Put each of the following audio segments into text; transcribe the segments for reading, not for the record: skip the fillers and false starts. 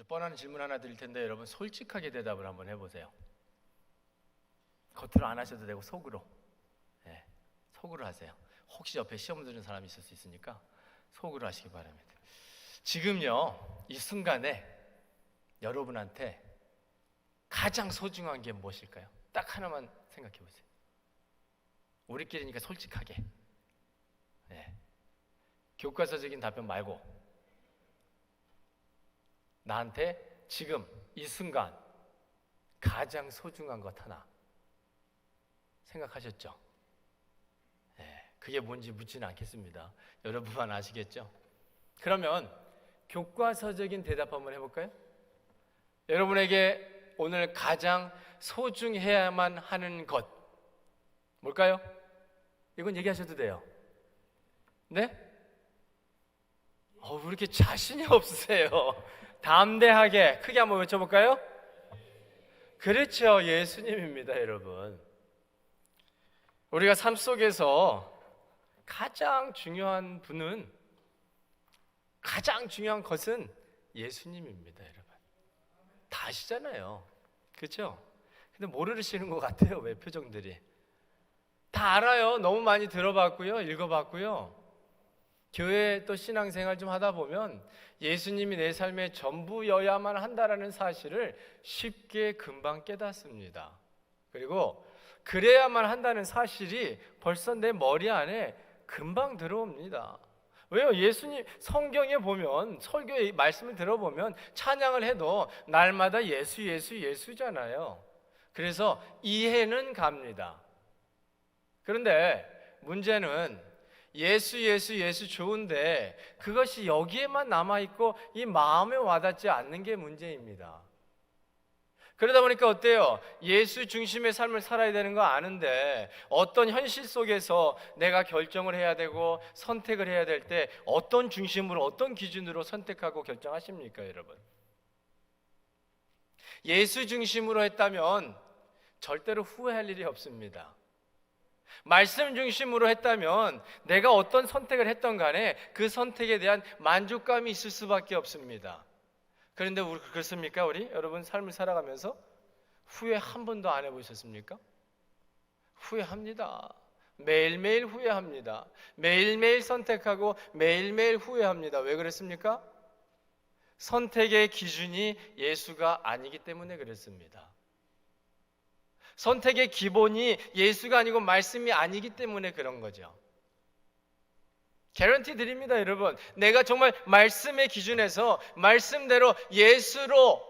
뻔한 질문 하나 드릴 텐데 여러분 솔직하게 대답을 한번 해보세요. 겉으로 안 하셔도 되고 속으로. 네, 속으로 하세요. 혹시 옆에 시험 드는 사람이 있을 수 있으니까 속으로 하시기 바랍니다. 지금요, 이 순간에 여러분한테 가장 소중한 게 무엇일까요? 딱 하나만 생각해 보세요. 우리끼리니까 솔직하게. 네. 교과서적인 답변 말고 나한테 지금 이 순간 가장 소중한 것 하나 생각하셨죠? 네. 그게 뭔지 묻지는 않겠습니다. 여러분만 아시겠죠? 그러면 교과서적인 대답 한번 해볼까요? 여러분에게 오늘 가장 소중해야만 하는 것 뭘까요? 이건 얘기하셔도 돼요. 네? 왜 이렇게 자신이 없으세요? 담대하게 크게 한번 외쳐볼까요? 그렇죠, 예수님입니다. 여러분, 우리가 삶 속에서 가장 중요한 분은, 가장 중요한 것은 예수님입니다. 여러분, 다 아시잖아요. 그렇죠? 근데 모르시는 것 같아요. 왜 표정들이. 다 알아요. 너무 많이 들어봤고요, 읽어봤고요. 교회 또 신앙생활 좀 하다 보면 예수님이 내 삶의 전부여야만 한다라는 사실을 쉽게 금방 깨닫습니다. 그리고 그래야만 한다는 사실이 벌써 내 머리 안에 금방 들어옵니다. 왜요? 예수님 성경에 보면, 설교의 말씀을 들어보면 찬양을 해도 날마다 예수 예수 예수잖아요. 그래서 이해는 갑니다. 그런데 문제는 예수 예수 예수 좋은데 그것이 여기에만 남아있고 이 마음에 와닿지 않는 게 문제입니다. 그러다 보니까 어때요? 예수 중심의 삶을 살아야 되는 거 아는데 어떤 현실 속에서 내가 결정을 해야 되고 선택을 해야 될 때 어떤 중심으로, 어떤 기준으로 선택하고 결정하십니까, 여러분? 예수 중심으로 했다면 절대로 후회할 일이 없습니다. 말씀 중심으로 했다면 내가 어떤 선택을 했던 간에 그 선택에 대한 만족감이 있을 수밖에 없습니다. 그런데 우리 그렇습니까? 우리 여러분 삶을 살아가면서 후회 한 번도 안 해보셨습니까? 후회합니다. 매일매일 후회합니다. 매일매일 선택하고 매일매일 후회합니다. 왜 그랬습니까? 선택의 기준이 예수가 아니기 때문에 그랬습니다. 선택의 기본이 예수가 아니고 말씀이 아니기 때문에 그런 거죠. 개런티 드립니다, 여러분. 내가 정말 말씀의 기준에서 말씀대로 예수로,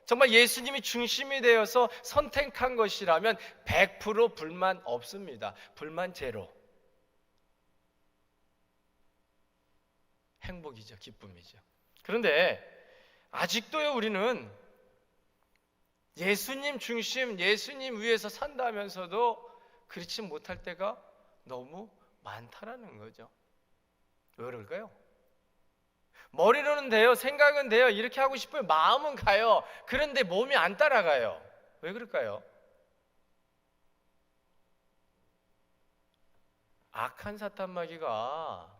정말 예수님이 중심이 되어서 선택한 것이라면 100% 불만 없습니다. 불만 제로. 행복이죠, 기쁨이죠. 그런데 아직도요, 우리는 예수님 중심, 예수님 위에서 산다면서도 그렇지 못할 때가 너무 많다라는 거죠. 왜 그럴까요? 머리로는 돼요, 생각은 돼요, 이렇게 하고 싶어요, 마음은 가요. 그런데 몸이 안 따라가요. 왜 그럴까요? 악한 사탄마귀가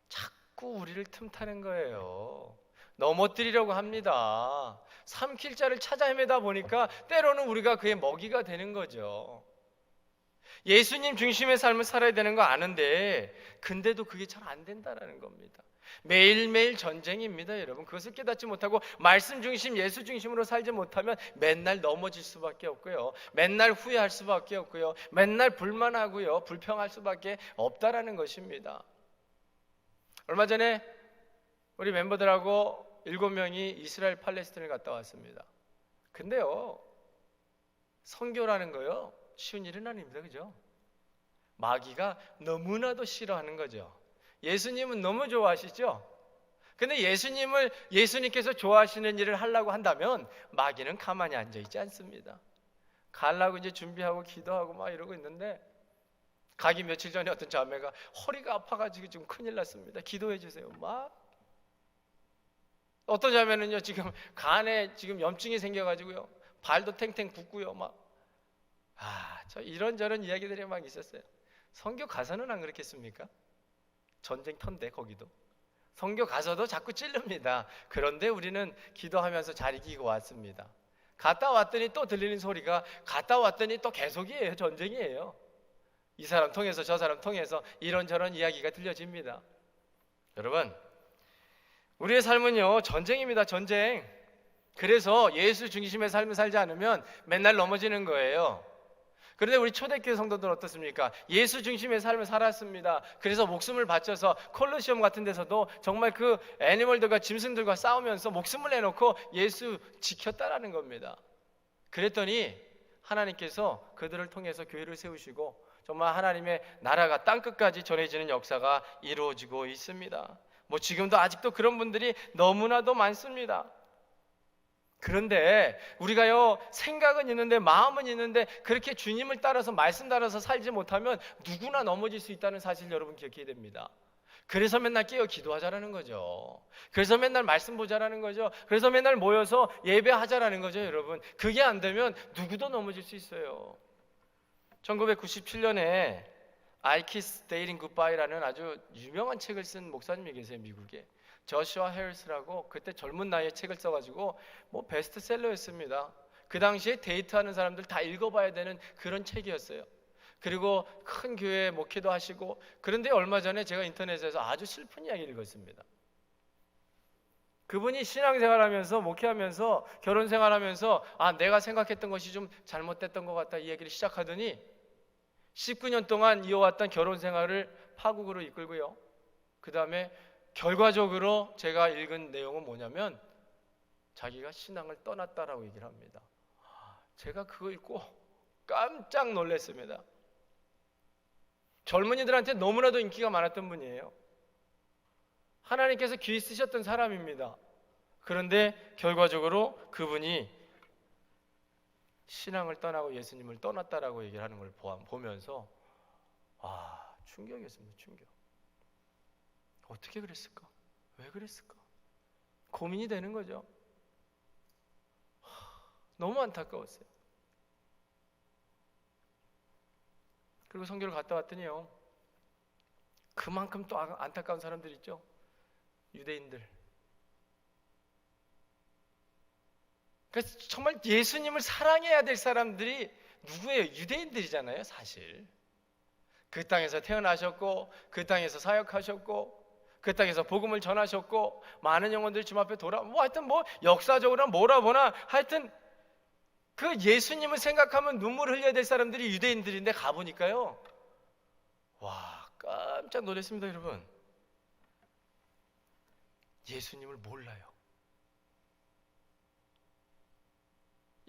자꾸 우리를 틈타는 거예요. 넘어뜨리려고 합니다. 삼킬 자를 찾아 헤매다 보니까 때로는 우리가 그의 먹이가 되는 거죠. 예수님 중심의 삶을 살아야 되는 거 아는데 근데도 그게 잘 안 된다라는 겁니다. 매일매일 전쟁입니다, 여러분. 그것을 깨닫지 못하고 말씀 중심, 예수 중심으로 살지 못하면 맨날 넘어질 수밖에 없고요, 맨날 후회할 수밖에 없고요, 맨날 불만하고요, 불평할 수밖에 없다라는 것입니다. 얼마 전에 우리 멤버들하고 7명이 이스라엘 팔레스타인을 갔다 왔습니다. 근데요, 선교라는 거요, 쉬운 일은 아닙니다. 그죠? 마귀가 너무나도 싫어하는 거죠. 예수님은 너무 좋아하시죠? 근데 예수님께서 좋아하시는 일을 하려고 한다면 마귀는 가만히 앉아있지 않습니다. 가려고 이제 준비하고 기도하고 막 이러고 있는데, 가기 며칠 전에 어떤 자매가 허리가 아파가지고 지금 큰일 났습니다, 기도해 주세요. 막 어떤 자매는요, 지금 간에 지금 염증이 생겨가지고요, 발도 탱탱 붓고요, 저 이런저런 이야기들이 막 있었어요. 선교 가서는 안 그렇겠습니까? 전쟁터인데 거기도 선교 가서도 자꾸 찔릅니다. 그런데 우리는 기도하면서 잘 이기고 왔습니다. 갔다 왔더니 또 들리는 소리가 갔다 왔더니 또 계속이에요. 전쟁이에요. 이 사람 통해서 저 사람 통해서 이런저런 이야기가 들려집니다. 여러분, 우리의 삶은요 전쟁입니다. 전쟁. 그래서 예수 중심의 삶을 살지 않으면 맨날 넘어지는 거예요. 그런데 우리 초대교회 성도들은 어떻습니까? 예수 중심의 삶을 살았습니다. 그래서 목숨을 바쳐서 콜로시움 같은 데서도 정말 그 애니멀들과 짐승들과 싸우면서 목숨을 내놓고 예수 지켰다라는 겁니다. 그랬더니 하나님께서 그들을 통해서 교회를 세우시고 정말 하나님의 나라가 땅끝까지 전해지는 역사가 이루어지고 있습니다. 뭐 지금도 아직도 그런 분들이 너무나도 많습니다. 그런데 우리가요 생각은 있는데 마음은 있는데 그렇게 주님을 따라서 말씀 따라서 살지 못하면 누구나 넘어질 수 있다는 사실 여러분 기억해야 됩니다. 그래서 맨날 깨어 기도하자라는 거죠. 그래서 맨날 말씀 보자라는 거죠. 그래서 맨날 모여서 예배하자라는 거죠. 여러분 그게 안 되면 누구도 넘어질 수 있어요. 1997년에 I Kiss Dating Goodbye라는 아주 유명한 책을 쓴 목사님이 계세요. 미국에 저슈아 해리스라고. 그때 젊은 나이에 책을 써가지고 뭐 베스트셀러였습니다. 그 당시에 데이트하는 사람들 다 읽어봐야 되는 그런 책이었어요. 그리고 큰 교회 목회도 하시고. 그런데 얼마 전에 제가 인터넷에서 아주 슬픈 이야기를 읽었습니다. 그분이 신앙생활하면서 목회하면서 결혼생활하면서 내가 생각했던 것이 좀 잘못됐던 것 같다 이 얘기를 시작하더니 19년 동안 이어왔던 결혼생활을 파국으로 이끌고요. 그 다음에 결과적으로 제가 읽은 내용은 뭐냐면 자기가 신앙을 떠났다라고 얘기를 합니다. 제가 그거 읽고 깜짝 놀랐습니다. 젊은이들한테 너무나도 인기가 많았던 분이에요. 하나님께서 귀히 쓰셨던 사람입니다. 그런데 결과적으로 그분이 신앙을 떠나고 예수님을 떠났다라고 얘기를 하는 걸 보면서 충격이었습니다. 충격. 어떻게 그랬을까? 왜 그랬을까? 고민이 되는 거죠. 너무 안타까웠어요. 그리고 선교를 갔다 왔더니요 그만큼 또 안타까운 사람들 있죠. 유대인들. 그래서 정말 예수님을 사랑해야 될 사람들이 누구예요? 유대인들이잖아요. 사실 그 땅에서 태어나셨고 그 땅에서 사역하셨고 그 땅에서 복음을 전하셨고 많은 영혼들이 주님 앞에 하여튼 뭐 역사적으로 뭐라 보나 하여튼 그 예수님을 생각하면 눈물을 흘려야 될 사람들이 유대인들인데 가보니까요 깜짝 놀랐습니다. 여러분 예수님을 몰라요.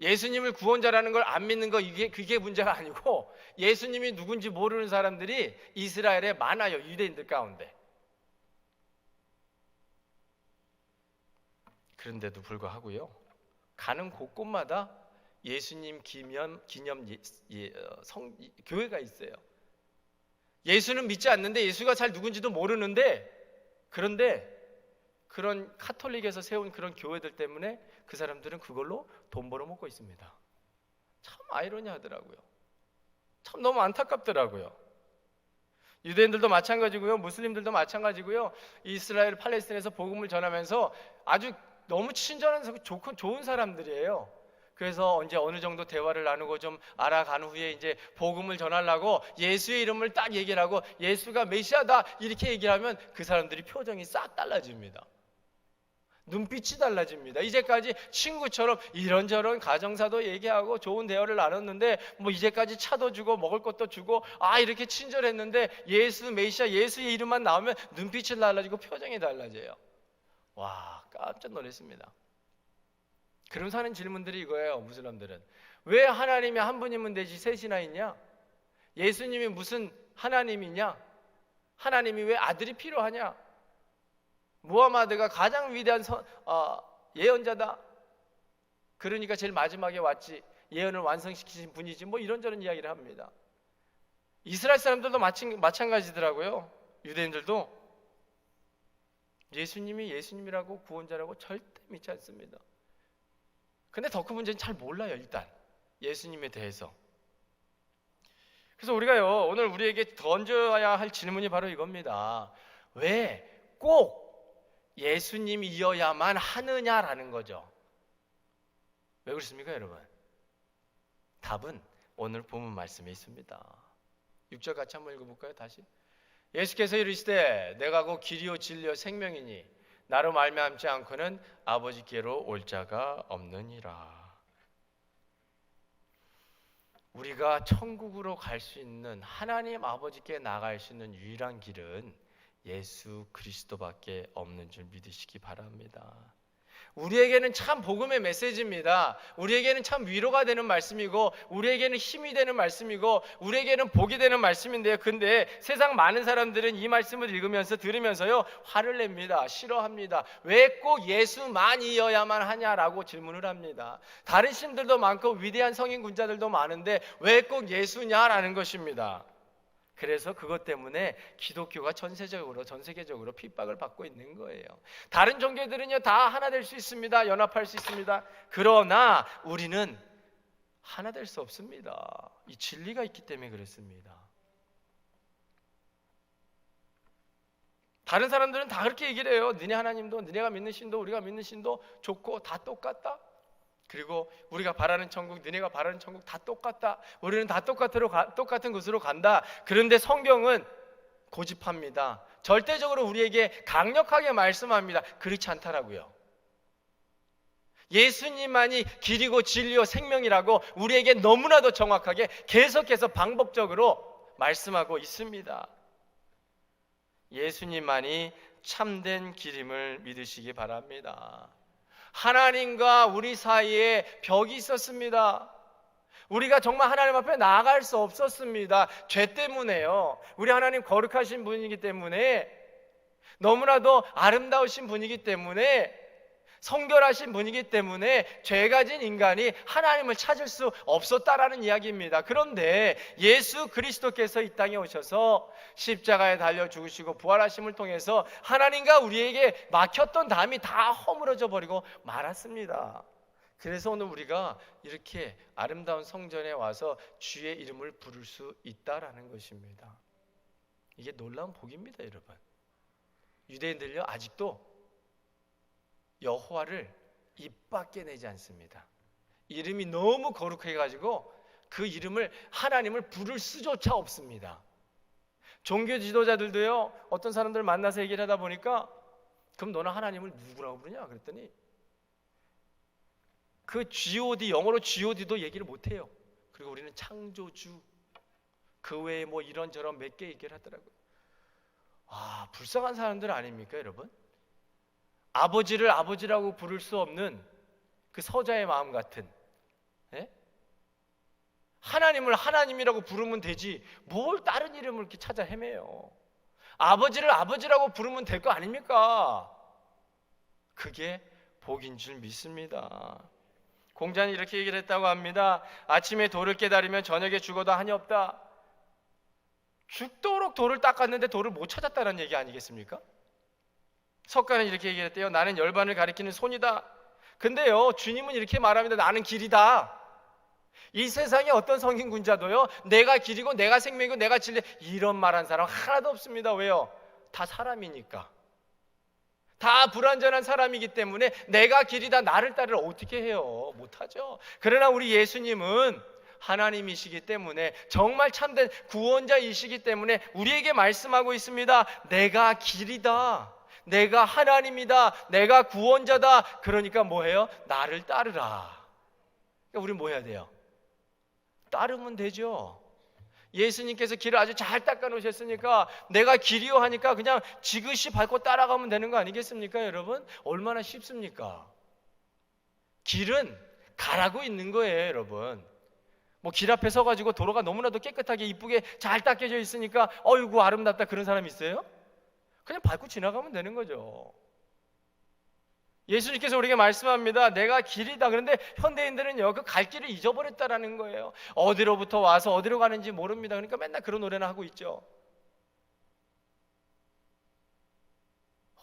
예수님을 구원자라는 걸 안 믿는 거 그게 문제가 아니고 예수님이 누군지 모르는 사람들이 이스라엘에 많아요. 유대인들 가운데. 그런데도 불구하고요 가는 곳곳마다 예수님 기념 교회가 있어요. 예수는 믿지 않는데 예수가 잘 누군지도 모르는데 그런데 그런 카톨릭에서 세운 그런 교회들 때문에 그 사람들은 그걸로 돈 벌어먹고 있습니다. 참 아이러니하더라고요. 참 너무 안타깝더라고요. 유대인들도 마찬가지고요. 무슬림들도 마찬가지고요. 이스라엘 팔레스틴에서 복음을 전하면서 아주 너무 친절한 좋은 사람들이에요. 그래서 언제 어느 정도 대화를 나누고 좀 알아간 후에 이제 복음을 전하려고 예수의 이름을 딱 얘기를 하고 예수가 메시아다 이렇게 얘기를 하면 그 사람들이 표정이 싹 달라집니다. 눈빛이 달라집니다. 이제까지 친구처럼 이런저런 가정사도 얘기하고 좋은 대화를 나눴는데 뭐 이제까지 차도 주고 먹을 것도 주고 이렇게 친절했는데 예수 메시아 예수의 이름만 나오면 눈빛이 달라지고 표정이 달라져요. 깜짝 놀랐습니다. 그러면서 하는 질문들이 이거예요. 무슬림들은 왜 하나님이 한 분이면 되지 셋이나 있냐? 예수님이 무슨 하나님이냐? 하나님이 왜 아들이 필요하냐? 무하마드가 가장 위대한 예언자다. 그러니까 제일 마지막에 왔지. 예언을 완성시키신 분이지. 뭐 이런저런 이야기를 합니다. 이스라엘 사람들도 마찬가지더라고요. 유대인들도 예수님이 예수님이라고 구원자라고 절대 믿지 않습니다. 근데 더 큰 문제는 잘 몰라요. 일단 예수님에 대해서. 그래서 우리가요 오늘 우리에게 던져야 할 질문이 바로 이겁니다. 왜 꼭 예수님이어야만 하느냐라는 거죠. 왜 그렇습니까, 여러분? 답은 오늘 본문 말씀에 있습니다. 6절 같이 한번 읽어볼까요? 다시. 예수께서 이르시되 내가 곧 길이요 진리요 생명이니 나로 말미암지 않고는 아버지께로 올 자가 없느니라. 우리가 천국으로 갈 수 있는, 하나님 아버지께 나갈 수 있는 유일한 길은 예수 그리스도밖에 없는 줄 믿으시기 바랍니다. 우리에게는 참 복음의 메시지입니다. 우리에게는 참 위로가 되는 말씀이고, 우리에게는 힘이 되는 말씀이고, 우리에게는 복이 되는 말씀인데요. 근데 세상 많은 사람들은 이 말씀을 읽으면서 들으면서요, 화를 냅니다. 싫어합니다. 왜 꼭 예수만이어야만 하냐라고 질문을 합니다. 다른 신들도 많고 위대한 성인 군자들도 많은데 왜 꼭 예수냐라는 것입니다. 그래서 그것 때문에 기독교가 전 세계적으로 핍박을 받고 있는 거예요. 다른 종교들은요, 다 하나 될 수 있습니다. 연합할 수 있습니다. 그러나 우리는 하나 될 수 없습니다. 이 진리가 있기 때문에 그렇습니다. 다른 사람들은 다 그렇게 얘기를 해요. 너네 하나님도, 너네가 믿는 신도, 우리가 믿는 신도 좋고 다 똑같다. 그리고 우리가 바라는 천국, 너네가 바라는 천국 다 똑같다. 우리는 다 똑같은 곳으로 간다. 그런데 성경은 고집합니다. 절대적으로 우리에게 강력하게 말씀합니다. 그렇지 않다라고요. 예수님만이 길이고 진리요 생명이라고 우리에게 너무나도 정확하게 계속해서 반복적으로 말씀하고 있습니다. 예수님만이 참된 길임을 믿으시기 바랍니다. 하나님과 우리 사이에 벽이 있었습니다. 우리가 정말 하나님 앞에 나아갈 수 없었습니다. 죄 때문에요. 우리 하나님 거룩하신 분이기 때문에, 너무나도 아름다우신 분이기 때문에, 성결하신 분이기 때문에 죄 가진 인간이 하나님을 찾을 수 없었다라는 이야기입니다. 그런데 예수 그리스도께서 이 땅에 오셔서 십자가에 달려 죽으시고 부활하심을 통해서 하나님과 우리에게 막혔던 담이 다 허물어져 버리고 말았습니다. 그래서 오늘 우리가 이렇게 아름다운 성전에 와서 주의 이름을 부를 수 있다라는 것입니다. 이게 놀라운 복입니다, 여러분. 유대인들요, 아직도 여호와를 입 밖에 내지 않습니다. 이름이 너무 거룩해가지고 그 이름을, 하나님을 부를 수조차 없습니다. 종교 지도자들도요, 어떤 사람들 만나서 얘기를 하다 보니까 그럼 너는 하나님을 누구라고 부르냐 그랬더니 그 God, 영어로 GOD도 얘기를 못해요. 그리고 우리는 창조주, 그 외에 뭐 이런저런 몇 개 얘기를 하더라고요. 아, 불쌍한 사람들 아닙니까, 여러분? 아버지를 아버지라고 부를 수 없는 그 서자의 마음 같은, 예? 하나님을 하나님이라고 부르면 되지 뭘 다른 이름을 이렇게 찾아 헤매요. 아버지를 아버지라고 부르면 될 거 아닙니까? 그게 복인 줄 믿습니다. 공자는 이렇게 얘기를 했다고 합니다. 아침에 돌을 깨달으면 저녁에 죽어도 한이 없다. 죽도록 돌을 닦았는데 돌을 못 찾았다는 얘기 아니겠습니까? 석가는 이렇게 얘기했대요. 나는 열반을 가리키는 손이다. 근데요, 주님은 이렇게 말합니다. 나는 길이다. 이 세상에 어떤 성인군자도요, 내가 길이고 내가 생명이고 내가 진리, 이런 말한 사람 하나도 없습니다. 왜요? 다 사람이니까. 다 불완전한 사람이기 때문에 내가 길이다, 나를 따르라 어떻게 해요? 못하죠. 그러나 우리 예수님은 하나님이시기 때문에, 정말 참된 구원자이시기 때문에 우리에게 말씀하고 있습니다. 내가 길이다, 내가 하나님이다, 내가 구원자다. 그러니까 뭐해요? 나를 따르라. 그러니까 우리 뭐 해야 돼요? 따르면 되죠. 예수님께서 길을 아주 잘 닦아 놓으셨으니까 내가 길이요 하니까 그냥 지그시 밟고 따라가면 되는 거 아니겠습니까, 여러분? 얼마나 쉽습니까? 길은 가라고 있는 거예요, 여러분. 뭐 길 앞에 서가지고 도로가 너무나도 깨끗하게 이쁘게 잘 닦여져 있으니까 어이구 아름답다 그런 사람 있어요? 그냥 밟고 지나가면 되는 거죠. 예수님께서 우리에게 말씀합니다. 내가 길이다. 그런데 현대인들은요, 그 갈 길을 잊어버렸다라는 거예요. 어디로부터 와서 어디로 가는지 모릅니다. 그러니까 맨날 그런 노래나 하고 있죠.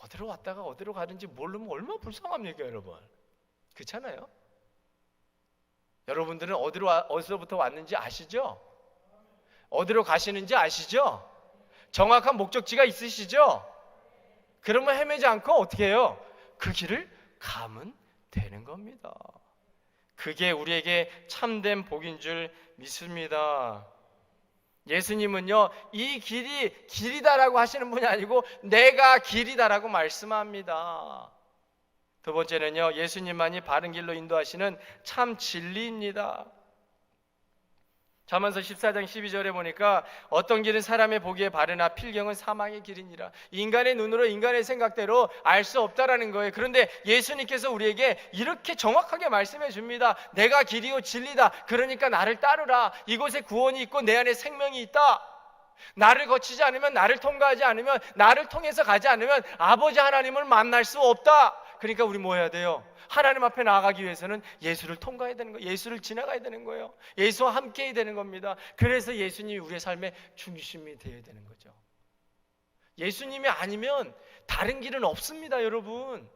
어디로 왔다가 어디로 가는지 모르면 얼마나 불쌍합니까, 여러분? 그렇잖아요? 여러분들은 어디로부터 왔는지 아시죠? 어디로 가시는지 아시죠? 정확한 목적지가 있으시죠? 그러면 헤매지 않고 어떻게 해요? 그 길을 가면 되는 겁니다. 그게 우리에게 참된 복인 줄 믿습니다. 예수님은요, 이 길이 길이다라고 하시는 분이 아니고 내가 길이다라고 말씀합니다. 두 번째는요, 예수님만이 바른 길로 인도하시는 참 진리입니다. 잠언서 14장 12절에 보니까 어떤 길은 사람의 보기에 바르나 필경은 사망의 길이니라. 인간의 눈으로 인간의 생각대로 알 수 없다라는 거예요. 그런데 예수님께서 우리에게 이렇게 정확하게 말씀해 줍니다. 내가 길이요 진리다. 그러니까 나를 따르라. 이곳에 구원이 있고 내 안에 생명이 있다. 나를 거치지 않으면, 나를 통과하지 않으면, 나를 통해서 가지 않으면 아버지 하나님을 만날 수 없다. 그러니까 우리 뭐 해야 돼요? 하나님 앞에 나아가기 위해서는 예수를 통과해야 되는 거예요. 예수를 지나가야 되는 거예요. 예수와 함께 해야 되는 겁니다. 그래서 예수님이 우리의 삶의 중심이 되어야 되는 거죠. 예수님이 아니면 다른 길은 없습니다, 여러분.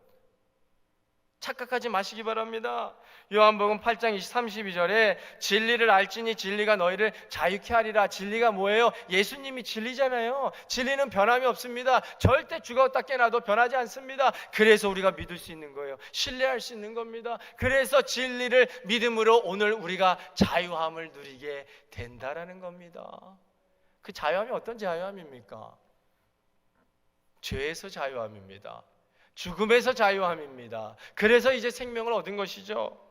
착각하지 마시기 바랍니다. 요한복음 8장 32절에 진리를 알지니 진리가 너희를 자유케 하리라. 진리가 뭐예요? 예수님이 진리잖아요. 진리는 변함이 없습니다. 절대 죽었다 깨나도 변하지 않습니다. 그래서 우리가 믿을 수 있는 거예요. 신뢰할 수 있는 겁니다. 그래서 진리를 믿음으로 오늘 우리가 자유함을 누리게 된다라는 겁니다. 그 자유함이 어떤 자유함입니까? 죄에서 자유함입니다. 죽음에서 자유함입니다. 그래서 이제 생명을 얻은 것이죠.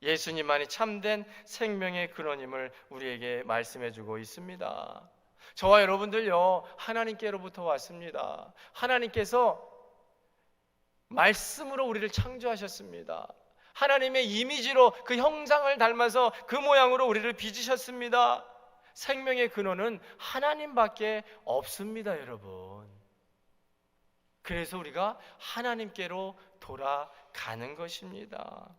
예수님만이 참된 생명의 근원임을 우리에게 말씀해주고 있습니다. 저와 여러분들요, 하나님께로부터 왔습니다. 하나님께서 말씀으로 우리를 창조하셨습니다. 하나님의 이미지로 그 형상을 닮아서 그 모양으로 우리를 빚으셨습니다. 생명의 근원은 하나님밖에 없습니다, 여러분. 그래서 우리가 하나님께로 돌아가는 것입니다.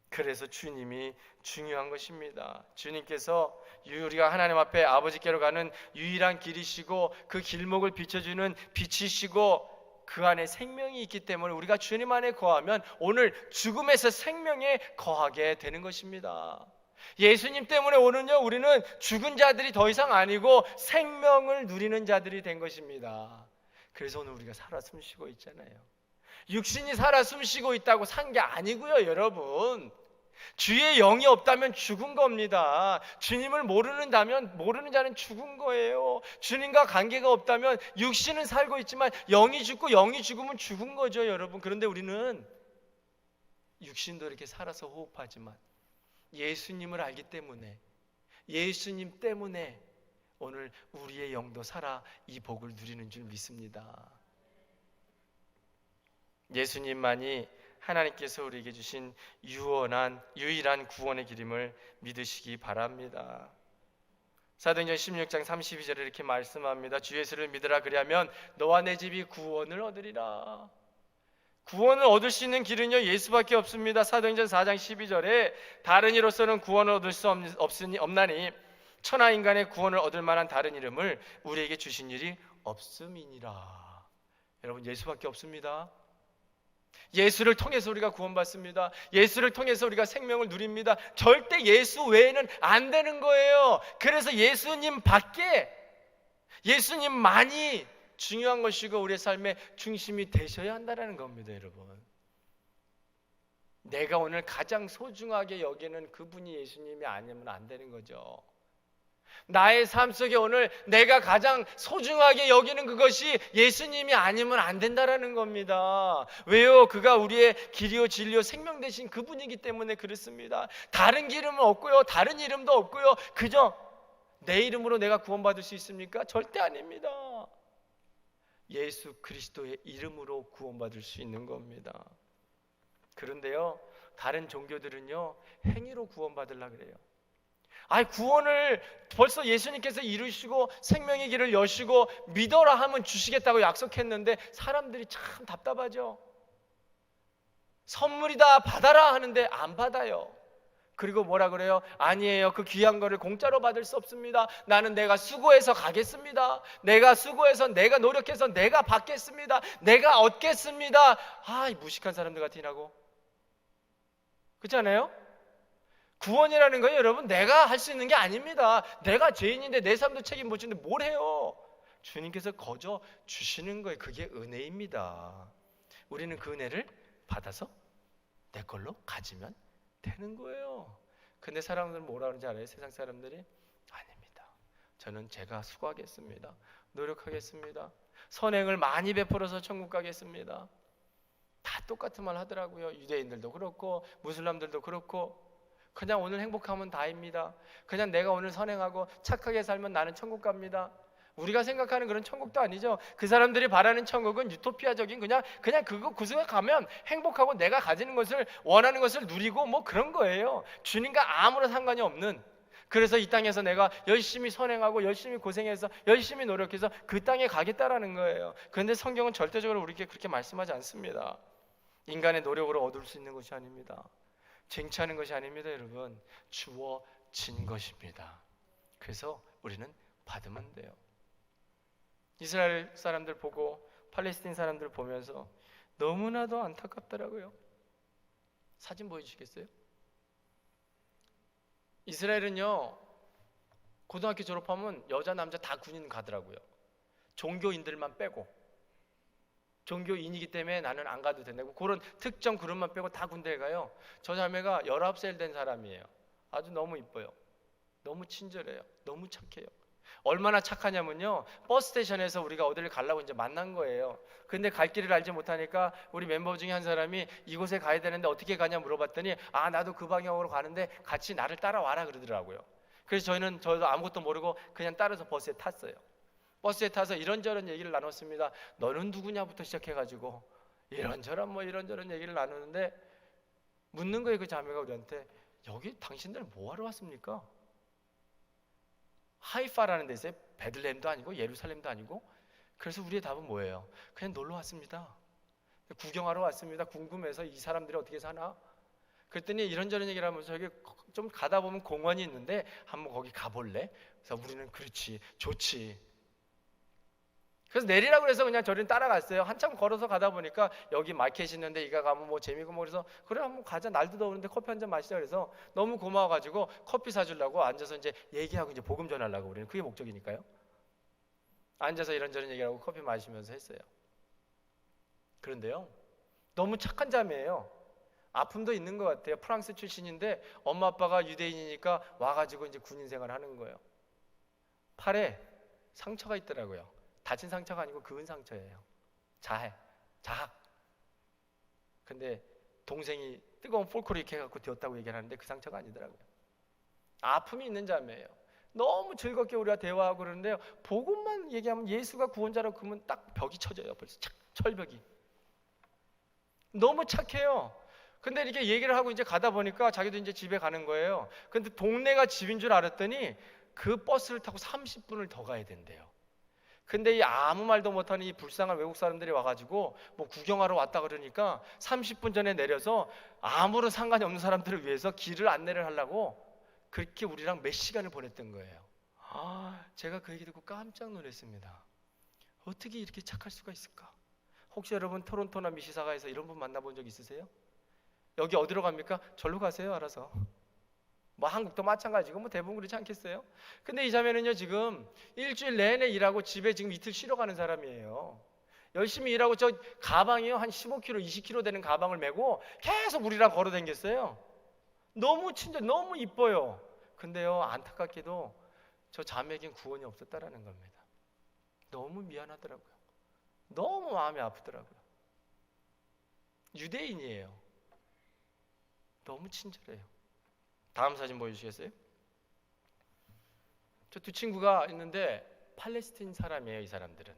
그래서 주님이 중요한 것입니다. 주님께서 우리가 하나님 앞에 아버지께로 가는 유일한 길이시고 그 길목을 비춰주는 빛이시고 그 안에 생명이 있기 때문에 우리가 주님 안에 거하면 오늘 죽음에서 생명에 거하게 되는 것입니다. 예수님 때문에 오늘요, 우리는 죽은 자들이 더 이상 아니고 생명을 누리는 자들이 된 것입니다. 그래서 오늘 우리가 살아 숨쉬고 있잖아요. 육신이 살아 숨쉬고 있다고 산 게 아니고요, 여러분. 주의 영이 없다면 죽은 겁니다. 주님을 모르는 자는 죽은 거예요. 주님과 관계가 없다면 육신은 살고 있지만 영이 죽고 영이 죽으면 죽은 거죠, 여러분. 그런데 우리는 육신도 이렇게 살아서 호흡하지만 예수님을 알기 때문에, 예수님 때문에 오늘 우리의 영도 살아 이 복을 누리는 줄 믿습니다. 예수님만이 하나님께서 우리에게 주신 유일한 구원의 길임을 믿으시기 바랍니다. 사도행전 16장 32절에 이렇게 말씀합니다. 주 예수를 믿으라, 그리하면 너와 내 집이 구원을 얻으리라. 구원을 얻을 수 있는 길은요, 예수밖에 없습니다. 사도행전 4장 12절에 다른 이로서는 구원을 얻을 수 없나니 천하 인간의 구원을 얻을 만한 다른 이름을 우리에게 주신 일이 없음이니라. 여러분, 예수밖에 없습니다. 예수를 통해서 우리가 구원받습니다. 예수를 통해서 우리가 생명을 누립니다. 절대 예수 외에는 안 되는 거예요. 그래서 예수님만이 중요한 것이고 우리의 삶의 중심이 되셔야 한다는 겁니다, 여러분. 내가 오늘 가장 소중하게 여기는 그분이 예수님이 아니면 안 되는 거죠. 나의 삶 속에 오늘 내가 가장 소중하게 여기는 그것이 예수님이 아니면 안 된다는 겁니다. 왜요? 그가 우리의 길이요 진리요 생명 되신 그분이기 때문에 그렇습니다. 다른 기름은 없고요, 다른 이름도 없고요. 그저 내 이름으로 내가 구원받을 수 있습니까? 절대 아닙니다. 예수 그리스도의 이름으로 구원받을 수 있는 겁니다. 그런데요, 다른 종교들은요, 행위로 구원받으려고 그래요. 구원을 벌써 예수님께서 이루시고 생명의 길을 여시고 믿어라 하면 주시겠다고 약속했는데 사람들이 참 답답하죠. 선물이다 받아라 하는데 안 받아요. 그리고 뭐라 그래요? 아니에요, 그 귀한 거를 공짜로 받을 수 없습니다. 나는 내가 수고해서 가겠습니다. 내가 수고해서, 내가 노력해서 내가 받겠습니다. 내가 얻겠습니다. 무식한 사람들 같으라고. 그렇지 않아요? 구원이라는 건 여러분 내가 할 수 있는 게 아닙니다. 내가 죄인인데 내 삶도 책임 못 지는데 뭘 해요? 주님께서 거저 주시는 거예요. 그게 은혜입니다. 우리는 그 은혜를 받아서 내 걸로 가지면 되는 거예요. 근데 사람들은 뭐라 그러는지 알아요? 세상 사람들이 아닙니다. 저는 제가 수고하겠습니다. 노력하겠습니다. 선행을 많이 베풀어서 천국 가겠습니다. 다 똑같은 말 하더라고요. 유대인들도 그렇고 무슬람들도 그렇고 그냥 오늘 행복하면 다입니다. 그냥 내가 오늘 선행하고 착하게 살면 나는 천국 갑니다. 우리가 생각하는 그런 천국도 아니죠. 그 사람들이 바라는 천국은 유토피아적인 그냥 그거 그 속에 가면 행복하고 내가 가지는 것을 원하는 것을 누리고 뭐 그런 거예요. 주님과 아무런 상관이 없는. 그래서 이 땅에서 내가 열심히 선행하고 열심히 고생해서 열심히 노력해서 그 땅에 가겠다라는 거예요. 그런데 성경은 절대적으로 우리에게 그렇게 말씀하지 않습니다. 인간의 노력으로 얻을 수 있는 것이 아닙니다. 쟁취하는 것이 아닙니다. 여러분, 주어진 것입니다. 그래서 우리는 받으면 돼요. 이스라엘 사람들 보고 팔레스틴 사람들 보면서 너무나도 안타깝더라고요. 사진 보여주시겠어요? 이스라엘은요, 고등학교 졸업하면 여자 남자 다 군인 가더라고요. 종교인들만 빼고. 종교인이기 때문에 나는 안 가도 된다고 그런 특정 그룹만 빼고 다 군대에 가요. 저 자매가 19살 된 사람이에요. 아주 너무 이뻐요. 너무 친절해요. 너무 착해요. 얼마나 착하냐면요, 버스 스테이션에서 우리가 어디를 가려고 이제 만난 거예요. 근데 갈 길을 알지 못하니까 우리 멤버 중에 한 사람이 이곳에 가야 되는데 어떻게 가냐 물어봤더니 아, 나도 그 방향으로 가는데 같이 나를 따라와라 그러더라고요. 그래서 저도 아무것도 모르고 그냥 따라서 버스에 탔어요. 버스에 타서 이런저런 얘기를 나눴습니다. 너는 누구냐부터 시작해가지고 이런저런 얘기를 나누는데 묻는 거예요. 그 자매가 우리한테 여기 당신들 뭐하러 왔습니까? 하이파라는 데서 베들레헴도 아니고 예루살렘도 아니고. 그래서 우리의 답은 뭐예요? 그냥 놀러 왔습니다. 구경하러 왔습니다. 궁금해서 이 사람들이 어떻게 사나. 그랬더니 이런저런 얘기를 하면서 저기 좀 가다 보면 공원이 있는데 한번 거기 가볼래? 그래서 우리는 그렇지, 좋지. 그래서 내리라고 그래서 그냥 저리는 따라갔어요. 한참 걸어서 가다 보니까 여기 마켓이 있는데 이가 가면 뭐 재미고 뭐 그래서 그래 한번 가자. 날도 더우는데 커피 한 잔 마시자. 그래서 너무 고마워가지고 커피 사주려고 앉아서 이제 얘기하고 이제 복음 전하려고 우리는 그게 목적이니까요. 앉아서 이런저런 얘기하고 커피 마시면서 했어요. 그런데요, 너무 착한 자매예요. 아픔도 있는 것 같아요. 프랑스 출신인데 엄마 아빠가 유대인이니까 와가지고 이제 군인 생활하는 거예요. 팔에 상처가 있더라고요. 다친 상처가 아니고 그은 상처예요. 자학. 근데 동생이 뜨거운 폴크를 이렇게 해갖고 되었다고 얘기하는데 그 상처가 아니더라고요. 아픔이 있는 자매예요. 너무 즐겁게 우리가 대화하고 그러는데요, 복음만 얘기하면 예수가 구원자라고 그러면 딱 벽이 쳐져요. 벌써 철벽이. 너무 착해요. 근데 이렇게 얘기를 하고 이제 가다 보니까 자기도 이제 집에 가는 거예요. 근데 동네가 집인 줄 알았더니 그 버스를 타고 30분을 더 가야 된대요. 근데 이 아무 말도 못하는 이 불쌍한 외국 사람들이 와가지고 뭐 구경하러 왔다 그러니까 30분 전에 내려서 아무런 상관이 없는 사람들을 위해서 길을 안내를 하려고 그렇게 우리랑 몇 시간을 보냈던 거예요. 제가 그 얘기 듣고 깜짝 놀랐습니다. 어떻게 이렇게 착할 수가 있을까? 혹시 여러분 토론토나 미시사가에서 이런 분 만나본 적 있으세요? 여기 어디로 갑니까? 절로 가세요. 알아서. 뭐 한국도 마찬가지고 뭐 대부분 그렇지 않겠어요? 근데 이 자매는요, 지금 일주일 내내 일하고 집에 지금 이틀 쉬러 가는 사람이에요. 열심히 일하고 저 가방이요, 한 15kg, 20kg 되는 가방을 메고 계속 우리랑 걸어 다녔어요. 너무 친절, 너무 이뻐요. 근데요, 안타깝게도 저 자매에겐 구원이 없었다라는 겁니다. 너무 미안하더라고요. 너무 마음이 아프더라고요. 유대인이에요. 너무 친절해요. 다음 사진 보여주시겠어요? 저 두 친구가 있는데 팔레스틴 사람이에요. 이 사람들은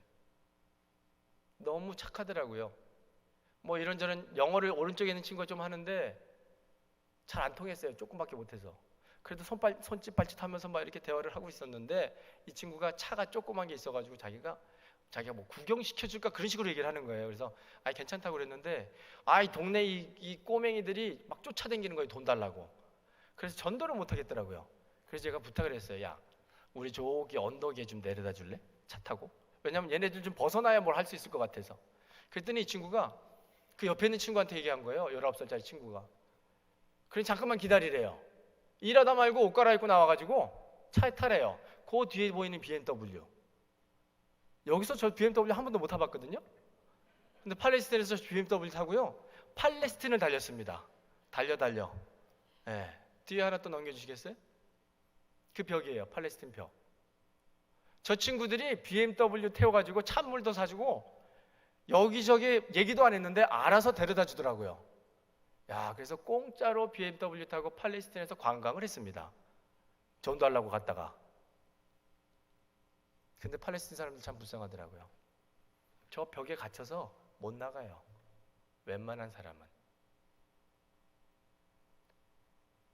너무 착하더라고요. 뭐 이런저런 영어를 오른쪽에 있는 친구가 좀 하는데 잘 안 통했어요. 조금밖에 못해서. 그래도 손짓 발짓 하면서 막 이렇게 대화를 하고 있었는데 이 친구가 차가 조그만 게 있어가지고 자기가 뭐 구경시켜줄까 그런 식으로 얘기를 하는 거예요. 그래서 괜찮다고 그랬는데 이 동네 이 꼬맹이들이 막 쫓아다니는 거예요. 돈 달라고. 그래서 전도를 못 하겠더라고요. 그래서 제가 부탁을 했어요. 야, 우리 저기 언덕에 좀 내려다 줄래? 차 타고. 왜냐면 얘네들 좀 벗어나야 뭘 할 수 있을 것 같아서. 그랬더니 이 친구가 그 옆에 있는 친구한테 얘기한 거예요. 19살짜리 친구가. 그럼 잠깐만 기다리래요. 일하다 말고 옷 갈아입고 나와가지고 차에 타래요. 그 뒤에 보이는 BMW. 여기서 저 BMW 한 번도 못 타봤거든요. 근데 팔레스타인에서 BMW 타고요, 팔레스틴을 달렸습니다. 달려. 예. 뒤에 하나 또 넘겨주시겠어요? 그 벽이에요. 팔레스틴 벽. 저 친구들이 BMW 태워가지고 찬물도 사주고 여기저기 얘기도 안 했는데 알아서 데려다 주더라고요. 야, 그래서 공짜로 BMW 타고 팔레스틴에서 관광을 했습니다. 전도하려고 갔다가. 근데 팔레스틴 사람들 참 불쌍하더라고요. 저 벽에 갇혀서 못 나가요. 웬만한 사람은.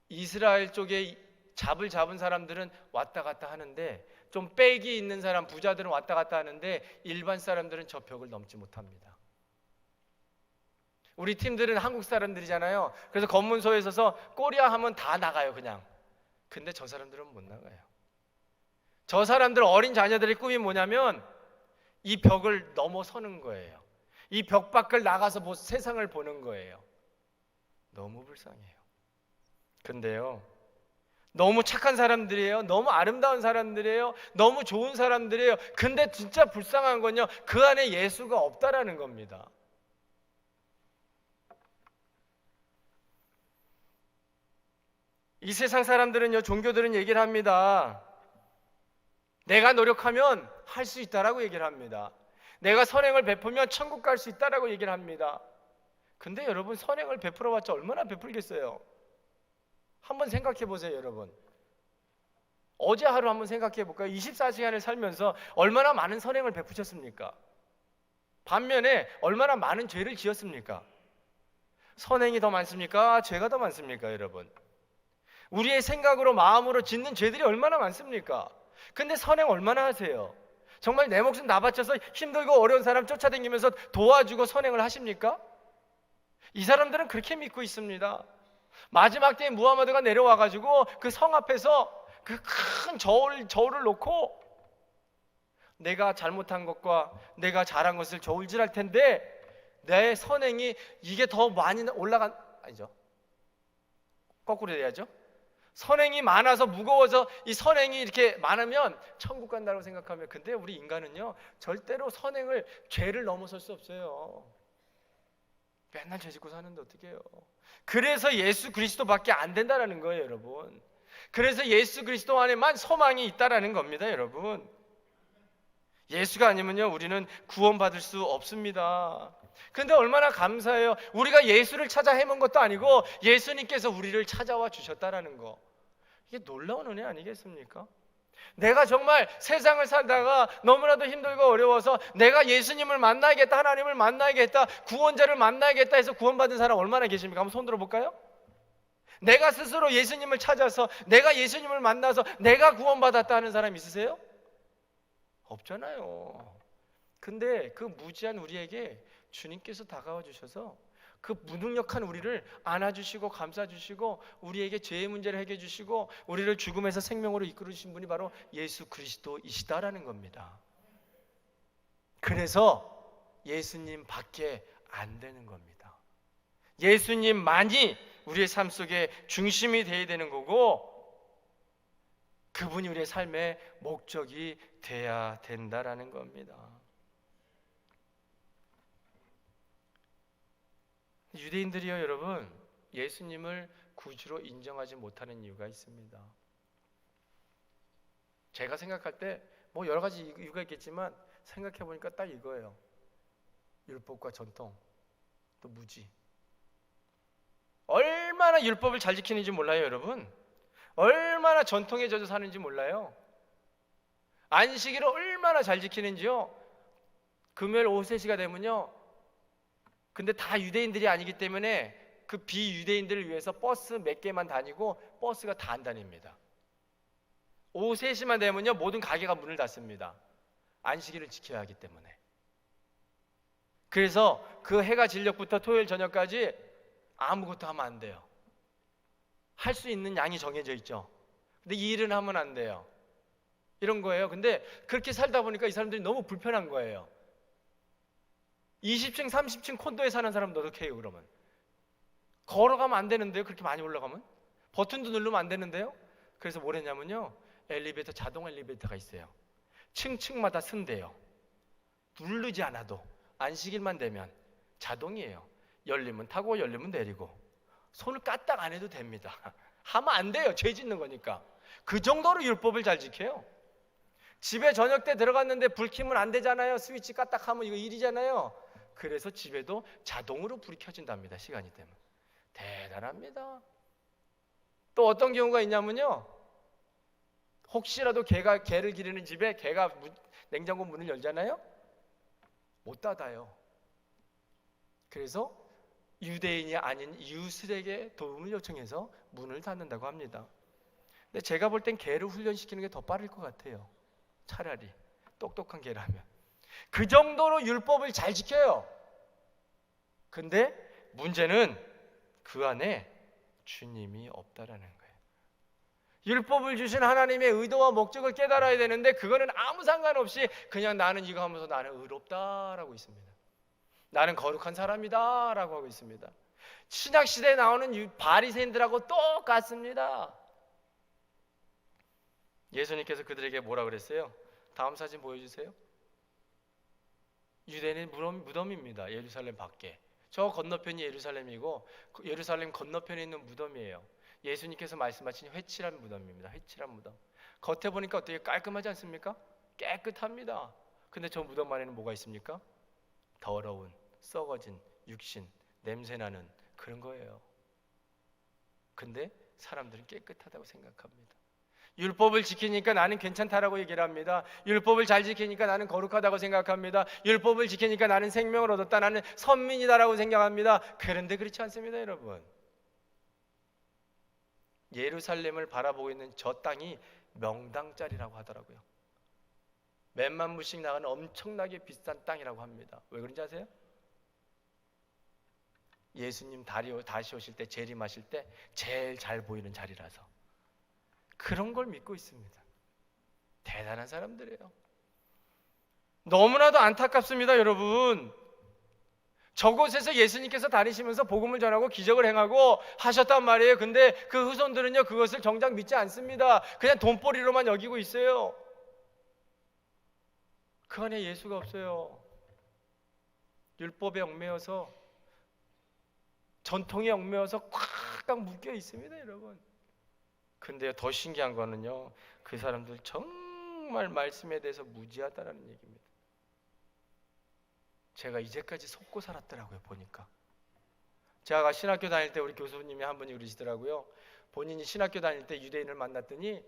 이스라엘 쪽에 잡은 사람들은 왔다 갔다 하는데, 좀 빽이 있는 사람, 부자들은 왔다 갔다 하는데 일반 사람들은 저 벽을 넘지 못합니다. 우리 팀들은 한국 사람들이잖아요. 그래서 검문소에 서서 꼬리야 하면 다 나가요, 그냥. 근데 저 사람들은 못 나가요. 저 사람들 어린 자녀들의 꿈이 뭐냐면 이 벽을 넘어서는 거예요. 이 벽 밖을 나가서 세상을 보는 거예요. 너무 불쌍해요. 근데요, 너무 착한 사람들이에요. 너무 아름다운 사람들이에요. 너무 좋은 사람들이에요. 근데 진짜 불쌍한 건요, 그 안에 예수가 없다라는 겁니다. 이 세상 사람들은요, 종교들은 얘기를 합니다. 내가 노력하면 할 수 있다라고 얘기를 합니다. 내가 선행을 베풀면 천국 갈 수 있다라고 얘기를 합니다. 근데 여러분, 선행을 베풀어봤자 얼마나 베풀겠어요? 한번 생각해 보세요, 여러분. 어제 하루 한번 생각해 볼까요? 24시간을 살면서 얼마나 많은 선행을 베푸셨습니까? 반면에 얼마나 많은 죄를 지었습니까? 선행이 더 많습니까? 죄가 더 많습니까, 여러분? 우리의 생각으로, 마음으로 짓는 죄들이 얼마나 많습니까? 근데 선행 얼마나 하세요? 정말 내 목숨 다 바쳐서 힘들고 어려운 사람 쫓아다니면서 도와주고 선행을 하십니까? 이 사람들은 그렇게 믿고 있습니다. 마지막 때에 무하마드가 내려와가지고 그 성 앞에서 그 큰 저울을 놓고 내가 잘못한 것과 내가 잘한 것을 저울질할 텐데 내 선행이 이게 더 많이 아니죠, 거꾸로 해야죠. 선행이 많아서 무거워서 이 선행이 이렇게 많으면 천국 간다고 생각하면, 근데 우리 인간은요, 절대로 죄를 넘어설 수 없어요. 맨날 죄 짓고 사는데 어떻게 해요? 그래서 예수 그리스도밖에 안 된다라는 거예요, 여러분. 그래서 예수 그리스도 안에만 소망이 있다라는 겁니다, 여러분. 예수가 아니면요, 우리는 구원받을 수 없습니다. 근데 얼마나 감사해요. 우리가 예수를 찾아 헤맨 것도 아니고 예수님께서 우리를 찾아와 주셨다라는 거. 이게 놀라운 은혜 아니겠습니까? 내가 정말 세상을 살다가 너무나도 힘들고 어려워서 내가 예수님을 만나야겠다, 하나님을 만나야겠다, 구원자를 만나야겠다 해서 구원받은 사람 얼마나 계십니까? 한번 손 들어볼까요? 내가 스스로 예수님을 찾아서 내가 예수님을 만나서 내가 구원받았다 하는 사람 있으세요? 없잖아요. 근데 그 무지한 우리에게 주님께서 다가와 주셔서 그 무능력한 우리를 안아주시고 감싸주시고 우리에게 죄의 문제를 해결해 주시고 우리를 죽음에서 생명으로 이끌으신 분이 바로 예수 그리스도이시다라는 겁니다. 그래서 예수님 밖에 안 되는 겁니다. 예수님만이 우리의 삶 속에 중심이 되어야 되는 거고, 그분이 우리의 삶의 목적이 돼야 된다라는 겁니다. 유대인들이요, 여러분, 예수님을 구주로 인정하지 못하는 이유가 있습니다. 제가 생각할 때 뭐 여러 가지 이유가 있겠지만 생각해 보니까 딱 이거예요. 율법과 전통, 또 무지. 얼마나 율법을 잘 지키는지 몰라요, 여러분? 얼마나 전통에 젖어 사는지 몰라요? 안식일을 얼마나 잘 지키는지요? 금요일 오후 3시가 되면요, 근데 다 유대인들이 아니기 때문에 그 비유대인들을 위해서 버스 몇 개만 다니고 버스가 다 안 다닙니다. 오후 3시만 되면요, 모든 가게가 문을 닫습니다. 안식일을 지켜야 하기 때문에. 그래서 그 해가 진력부터 토요일 저녁까지 아무것도 하면 안 돼요. 할 수 있는 양이 정해져 있죠. 근데 이 일은 하면 안 돼요. 이런 거예요. 근데 그렇게 살다 보니까 이 사람들이 너무 불편한 거예요. 20층, 30층 콘도에 사는 사람도 어떻게 해요, 그러면? 걸어가면 안 되는데요, 그렇게 많이 올라가면? 버튼도 누르면 안 되는데요? 그래서 뭘 했냐면요, 자동 엘리베이터가 있어요. 층층마다 쓴대요. 누르지 않아도 안식일만 되면 자동이에요. 열리면 타고 열리면 내리고 손을 까딱 안 해도 됩니다. 하면 안 돼요. 죄 짓는 거니까. 그 정도로 율법을 잘 지켜요. 집에 저녁 때 들어갔는데 불 켜면 안 되잖아요. 스위치 까딱 하면 이거 일이잖아요. 그래서 집에도 자동으로 불이 켜진답니다. 시간이 되면. 대단합니다. 또 어떤 경우가 있냐면요, 혹시라도 개를 기르는 집에 개가 냉장고 문을 열잖아요, 못 닫아요. 그래서 유대인이 아닌 이웃에게 도움을 요청해서 문을 닫는다고 합니다. 근데 제가 볼 땐 개를 훈련시키는 게 더 빠를 것 같아요. 차라리 똑똑한 개라면. 그 정도로 율법을 잘 지켜요. 근데 문제는 그 안에 주님이 없다라는 거예요. 율법을 주신 하나님의 의도와 목적을 깨달아야 되는데 그거는 아무 상관없이 그냥 나는 이거 하면서 나는 의롭다라고 있습니다. 나는 거룩한 사람이다 라고 하고 있습니다. 신약시대에 나오는 바리새인들하고 똑같습니다. 예수님께서 그들에게 뭐라 그랬어요? 다음 사진 보여주세요. 유대인의 무덤입니다. 예루살렘 밖에. 저 건너편이 예루살렘이고 예루살렘 건너편에 있는 무덤이에요. 예수님께서 말씀하신 회칠한 무덤입니다. 회칠한 무덤. 겉에 보니까 어떻게 깔끔하지 않습니까? 깨끗합니다. 근데 저 무덤 안에는 뭐가 있습니까? 더러운, 썩어진 육신, 냄새나는 그런 거예요. 근데 사람들은 깨끗하다고 생각합니다. 율법을 지키니까 나는 괜찮다라고 얘기를 합니다. 율법을 잘 지키니까 나는 거룩하다고 생각합니다. 율법을 지키니까 나는 생명을 얻었다, 나는 선민이다라고 생각합니다. 그런데 그렇지 않습니다, 여러분. 예루살렘을 바라보고 있는 저 땅이 명당짜리라고 하더라고요. 몇만 불씩 나가는 엄청나게 비싼 땅이라고 합니다. 왜 그런지 아세요? 예수님 다시 오실 때, 재림하실 때 제일 잘 보이는 자리라서 그런 걸 믿고 있습니다. 대단한 사람들이에요. 너무나도 안타깝습니다, 여러분. 저곳에서 예수님께서 다니시면서 복음을 전하고 기적을 행하고 하셨단 말이에요. 근데 그 후손들은요, 그것을 정작 믿지 않습니다. 그냥 돈벌이로만 여기고 있어요. 그 안에 예수가 없어요. 율법에 얽매여서, 전통에 얽매여서 꽉꽉 묶여 있습니다, 여러분. 근데 더 신기한 거는요, 그 사람들 정말 말씀에 대해서 무지하다라는 얘기입니다. 제가 이제까지 속고 살았더라고요, 보니까. 제가 신학교 다닐 때 우리 교수님이 한 분이 그러시더라고요. 본인이 신학교 다닐 때 유대인을 만났더니,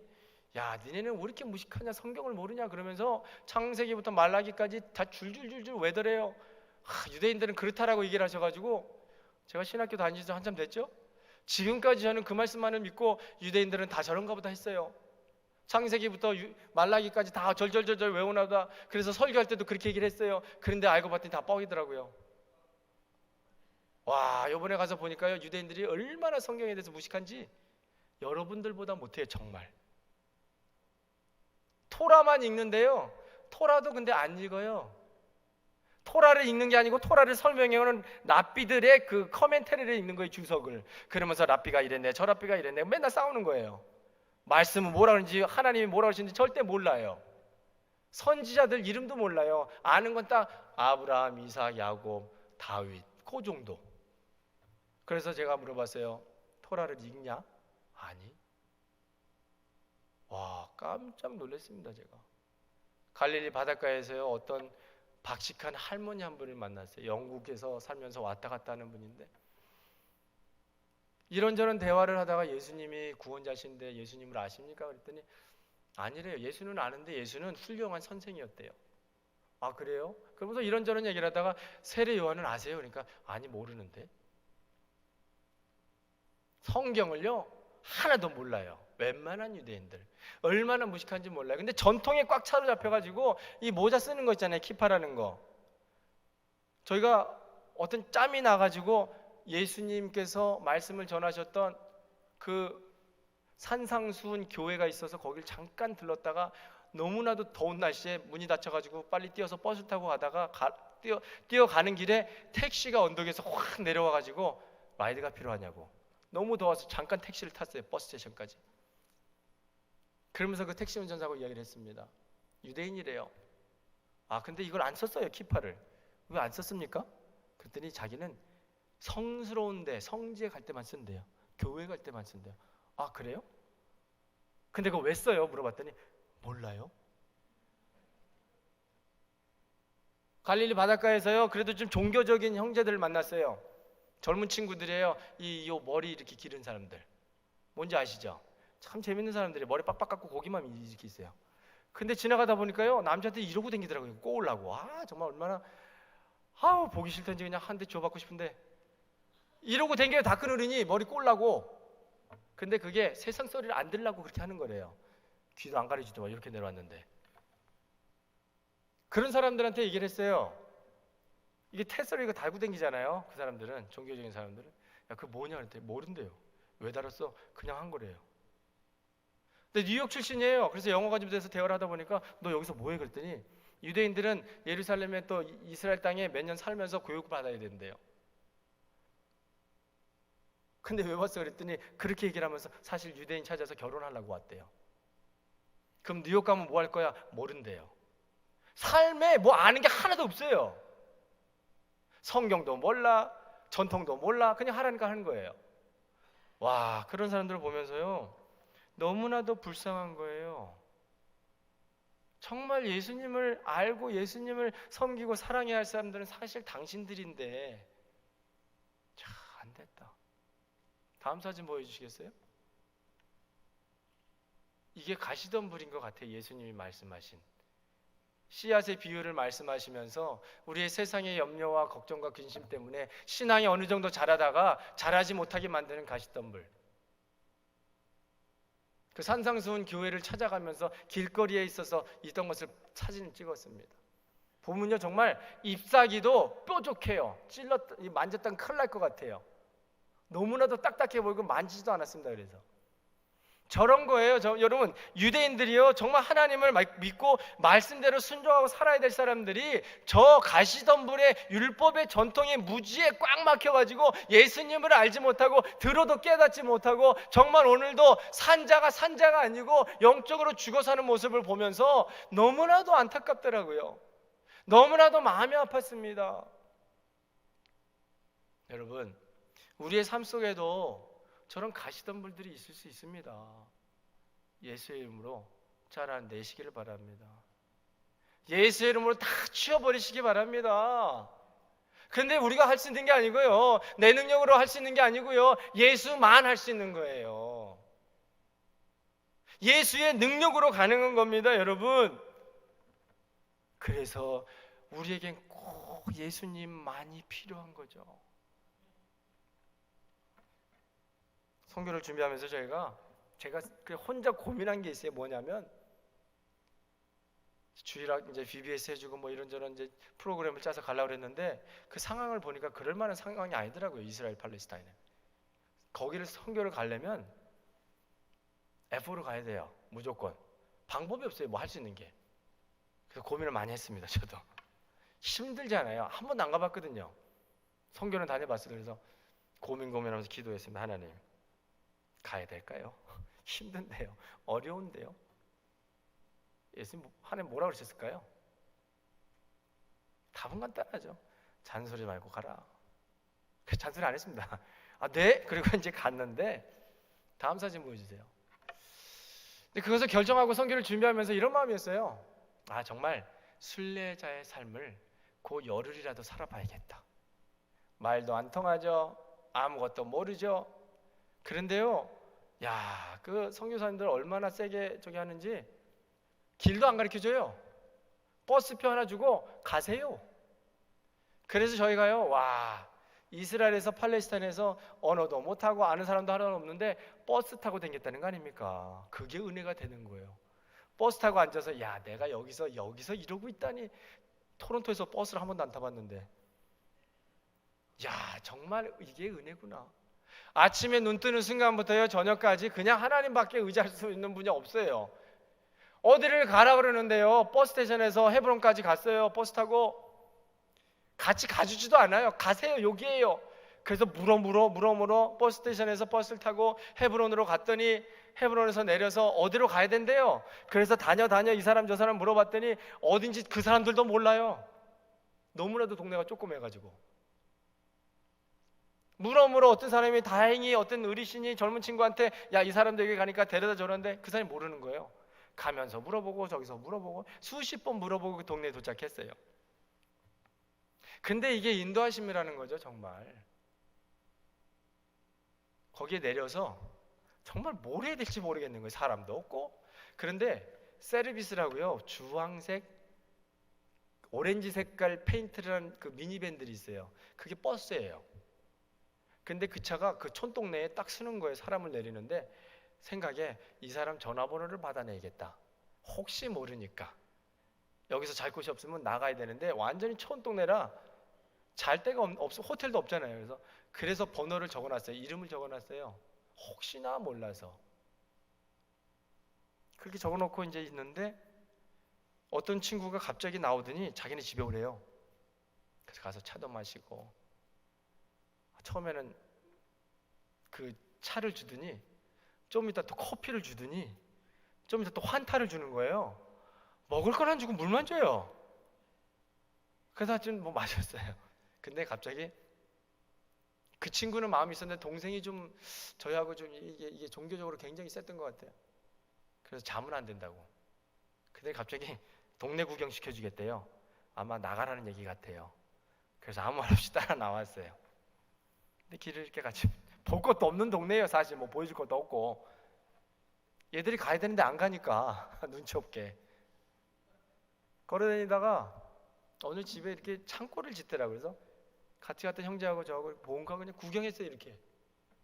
야, 니네는 왜 이렇게 무식하냐, 성경을 모르냐 그러면서 창세기부터 말라기까지 다 줄줄줄줄 외더래요. 유대인들은 그렇다라고 얘기를 하셔가지고 제가 신학교 다닌 지 한참 됐죠? 지금까지 저는 그 말씀만을 믿고 유대인들은 다 저런가 보다 했어요. 창세기부터 말라기까지 다 절절절절 외우나보다. 그래서 설교할 때도 그렇게 얘기를 했어요. 그런데 알고 봤더니 다 뻥이더라고요. 와, 이번에 가서 보니까요, 유대인들이 얼마나 성경에 대해서 무식한지 여러분들보다 못해요. 정말. 토라만 읽는데요, 토라도 근데 안 읽어요. 토라를 읽는 게 아니고 토라를 설명해오는 랍비들의 그 커멘터리를 읽는 거예요, 주석을. 그러면서 랍비가 이랬네, 저 랍비가 이랬네, 맨날 싸우는 거예요. 말씀은 뭐라 그러는지, 하나님이 뭐라 그러시는지 절대 몰라요. 선지자들 이름도 몰라요. 아는 건 딱 아브라함, 이삭, 야곱, 다윗, 그 정도. 그래서 제가 물어봤어요. 토라를 읽냐? 아니. 와, 깜짝 놀랐습니다, 제가. 갈릴리 바닷가에서요, 어떤 박식한 할머니 한 분을 만났어요. 영국에서 살면서 왔다 갔다 하는 분인데, 이런저런 대화를 하다가 예수님이 구원자신데 예수님을 아십니까? 그랬더니 아니래요. 예수는 아는데 예수는 훌륭한 선생이었대요. 아, 그래요? 그러면서 이런저런 얘기를 하다가 세례 요한은 아세요? 그러니까 아니, 모르는데. 성경을요, 하나도 몰라요. 웬만한 유대인들 얼마나 무식한지 몰라요. 근데 전통에 꽉 차로잡혀가지고 이 모자 쓰는 거 있잖아요, 키파라는 거. 저희가 어떤 짬이 나가지고 예수님께서 말씀을 전하셨던 그 산상수훈 교회가 있어서 거길 잠깐 들렀다가 너무나도 더운 날씨에 문이 닫혀가지고 빨리 뛰어서 버스 타고 가다가 뛰어가는 길에 택시가 언덕에서 확 내려와가지고 라이드가 필요하냐고, 너무 더워서 잠깐 택시를 탔어요, 버스 스테이션까지. 그러면서 그 택시 운전사하고 이야기를 했습니다. 유대인이래요. 아, 근데 이걸 안 썼어요, 키파를. 왜 안 썼습니까? 그랬더니 자기는 성스러운데, 성지에 갈 때만 쓴대요. 교회 갈 때만 쓴대요. 아, 그래요? 근데 그거 왜 써요? 물어봤더니 몰라요. 갈릴리 바닷가에서요, 그래도 좀 종교적인 형제들을 만났어요. 젊은 친구들이에요. 요 머리 이렇게 기른 사람들. 뭔지 아시죠? 참 재밌는 사람들이 머리 빡빡 깎고 고기만 이렇게 있어요. 근데 지나가다 보니까요, 남자한테 이러고 다니더라고요. 꼬우려고. 아, 정말 얼마나, 아우, 보기 싫던지 그냥 한 대 줘받고 싶은데, 이러고 댕겨요. 다 큰 어른이 머리 꼬우려고. 근데 그게 세상 소리를 안 들으려고 그렇게 하는 거래요. 귀도 안 가려지더만 이렇게 내려왔는데. 그런 사람들한테 얘기를 했어요. 이게 태서리 이거 달고 댕기잖아요. 그 사람들은, 종교적인 사람들은. 야, 그거 뭐냐 그랬더니 모른대요. 왜 달았어? 그냥 한 거래요. 근데 뉴욕 출신이에요. 그래서 영어 가지고 돼서 대화를 하다 보니까 너 여기서 뭐해? 그랬더니 유대인들은 예루살렘에 또 이스라엘 땅에 몇 년 살면서 교육을 받아야 된대요. 근데 왜 왔어? 그랬더니 그렇게 얘기를 하면서 사실 유대인 찾아서 결혼하려고 왔대요. 그럼 뉴욕 가면 뭐 할 거야? 모른대요. 삶에 뭐 아는 게 하나도 없어요. 성경도 몰라, 전통도 몰라, 그냥 하라니까 하는 거예요. 와, 그런 사람들을 보면서요, 너무나도 불쌍한 거예요. 정말 예수님을 알고 예수님을 섬기고 사랑해야 할 사람들은 사실 당신들인데, 참 안 됐다. 다음 사진 보여주시겠어요? 이게 가시덤불인 것 같아요. 예수님이 말씀하신 씨앗의 비유를 말씀하시면서 우리의 세상의 염려와 걱정과 근심 때문에 신앙이 어느 정도 자라다가 자라지 못하게 만드는 가시덤불. 그 산상수훈 교회를 찾아가면서 길거리에 있어서 있던 것을 사진을 찍었습니다. 보면요, 정말 잎사귀도 뾰족해요. 만졌다면 큰일 날 것 같아요. 너무나도 딱딱해 보이고 만지지도 않았습니다. 그래서 저런 거예요. 여러분, 유대인들이요, 정말 하나님을 믿고 말씀대로 순종하고 살아야 될 사람들이 저 가시덤불의 율법의 전통의 무지에 꽉 막혀가지고 예수님을 알지 못하고 들어도 깨닫지 못하고 정말 오늘도 산자가 아니고 영적으로 죽어 사는 모습을 보면서 너무나도 안타깝더라고요. 너무나도 마음이 아팠습니다. 여러분, 우리의 삶 속에도 저런 가시덤불들이 있을 수 있습니다. 예수의 이름으로 잘라내시기를 바랍니다. 예수의 이름으로 다 치워버리시기 바랍니다. 근데 우리가 할 수 있는 게 아니고요, 내 능력으로 할 수 있는 게 아니고요, 예수만 할 수 있는 거예요. 예수의 능력으로 가능한 겁니다, 여러분. 그래서 우리에겐 꼭 예수님만이 필요한 거죠. 선교를 준비하면서 제가 혼자 고민한 게 있어요. 뭐냐면 주일학 이제 VBS 해주고 뭐 이런저런 이제 프로그램을 짜서 가려고 그랬는데 그 상황을 보니까 그럴 만한 상황이 아니더라고요. 이스라엘 팔레스타인은. 거기를 선교를 가려면 F로 가야 돼요. 무조건. 방법이 없어요. 뭐 할 수 있는 게. 그래서 고민을 많이 했습니다. 저도. 힘들지 않아요. 한 번도 안 가봤거든요. 선교는 다녀봤어요. 그래서 고민하면서 기도했습니다. 하나님, 가야 될까요? 힘든데요. 어려운데요. 예수님 하나님 뭐라 그러셨을까요? 답은 간단하죠. 잔소리 말고 가라. 그래서 잔소리 안 했습니다. 아, 네? 그리고 이제 갔는데 다음 사진 보여주세요. 근데 그것을 결정하고 선교를 준비하면서 이런 마음이었어요. 아, 정말 순례자의 삶을 그 열흘이라도 살아봐야겠다. 말도 안 통하죠. 아무것도 모르죠. 그런데요, 야, 그 선교사님들 얼마나 세게 저기 하는지 길도 안 가르쳐줘요. 버스표 하나 주고 가세요. 그래서 저희가요, 와, 이스라엘에서 팔레스타인에서 언어도 못하고 아는 사람도 하나도 없는데 버스 타고 다녔다는 거 아닙니까? 그게 은혜가 되는 거예요. 버스 타고 앉아서, 야, 내가 여기서 이러고 있다니. 토론토에서 버스를 한 번도 안 타봤는데, 야, 정말 이게 은혜구나. 아침에 눈 뜨는 순간부터요, 저녁까지 그냥 하나님밖에 의지할 수 있는 분이 없어요. 어디를 가라 그러는데요, 버스 스테이션에서 헤브론까지 갔어요. 버스 타고. 같이 가주지도 않아요. 가세요, 여기에요. 그래서 물어 버스 스테이션에서 버스를 타고 헤브론으로 갔더니 헤브론에서 내려서 어디로 가야 된대요. 그래서 다녀 이 사람 저 사람 물어봤더니 어딘지 그 사람들도 몰라요. 너무나도 동네가 조그매가지고. 물어 어떤 사람이 다행히 어떤 의리신이 젊은 친구한테 야, 이 사람들에게 가니까 데려다 줘라는데 그 사람이 모르는 거예요. 가면서 물어보고 저기서 물어보고 수십 번 물어보고 그 동네에 도착했어요. 근데 이게 인도하심이라는 거죠. 정말 거기에 내려서 정말 뭘 해야 될지 모르겠는 거예요. 사람도 없고. 그런데 세르비스라고요, 주황색 오렌지 색깔 페인트를 한 그 미니밴들이 있어요. 그게 버스예요. 근데 그 차가 그 촌동네에 딱 서는 거예요. 사람을 내리는데 생각에 이 사람 전화번호를 받아내야겠다. 혹시 모르니까 여기서 잘 곳이 없으면 나가야 되는데 완전히 촌동네라 잘 데가 없어, 호텔도 없잖아요. 그래서 번호를 적어놨어요. 이름을 적어놨어요. 혹시나 몰라서. 그렇게 적어놓고 이제 있는데 어떤 친구가 갑자기 나오더니 자기네 집에 오래요. 그래서 가서 차도 마시고, 처음에는 그 차를 주더니 좀 이따 또 커피를 주더니 좀 이따 또 환타를 주는 거예요. 먹을 건 안 주고 물만 줘요. 그래서 하여튼 뭐 마셨어요. 근데 갑자기 그 친구는 마음이 있었는데 동생이 좀 저희하고 좀 이게 종교적으로 굉장히 셌던 것 같아요. 그래서 잠은 안 된다고. 근데 갑자기 동네 구경 시켜주겠대요. 아마 나가라는 얘기 같아요. 그래서 아무 말 없이 따라 나왔어요. 근데 길을 이렇게 같이 볼 것도 없는 동네예요. 사실 뭐 보여줄 것도 없고. 얘들이 가야 되는데 안 가니까 눈치 없게 걸어다니다가 어느 집에 이렇게 창고를 짓더라고요. 그래서 같이 갔던 형제하고 저하고 뭔가 그냥 구경했어요. 이렇게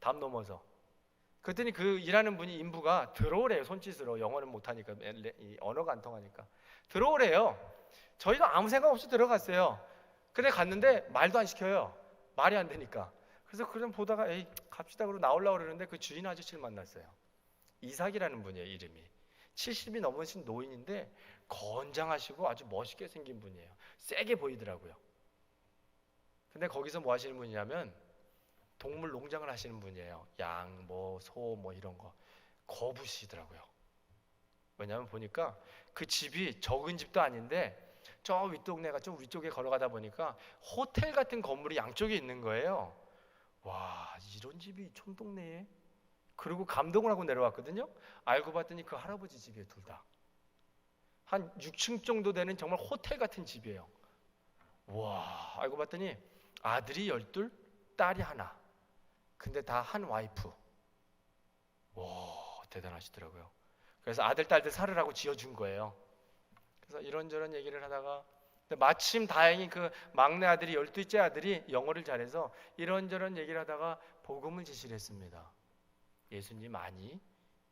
담 넘어서. 그랬더니 그 일하는 분이 인부가 들어오래요. 손짓으로. 영어는 못하니까, 이 언어가 안 통하니까 들어오래요. 저희가 아무 생각 없이 들어갔어요. 그래 갔는데 말도 안 시켜요. 말이 안 되니까. 그래서 그냥 보다가 에이 갑시다 그러고 나오려고 그러는데 그 주인 아저씨를 만났어요. 이삭이라는 분이에요. 이름이 70이 넘으신 노인인데 건장하시고 아주 멋있게 생긴 분이에요. 세게 보이더라고요. 근데 거기서 뭐 하시는 분이냐면 동물 농장을 하시는 분이에요. 양, 뭐, 소, 뭐 이런 거 거부시더라고요. 왜냐하면 보니까 그 집이 적은 집도 아닌데 저 윗동네가 좀 위쪽에 걸어가다 보니까 호텔 같은 건물이 양쪽에 있는 거예요. 와, 이런 집이 촌동네에? 그리고 감동을 하고 내려왔거든요. 알고 봤더니 그 할아버지 집이에요. 둘 다. 한 6층 정도 되는 정말 호텔 같은 집이에요. 와, 알고 봤더니 아들이 12, 딸이 하나. 근데 다 한 와이프. 와, 대단하시더라고요. 그래서 아들, 딸들 살으라고 지어준 거예요. 그래서 이런저런 얘기를 하다가 마침 다행히 그 막내 아들이 12째 아들이 영어를 잘해서 이런저런 얘기를 하다가 복음을 제시를 했습니다. 예수님 아니?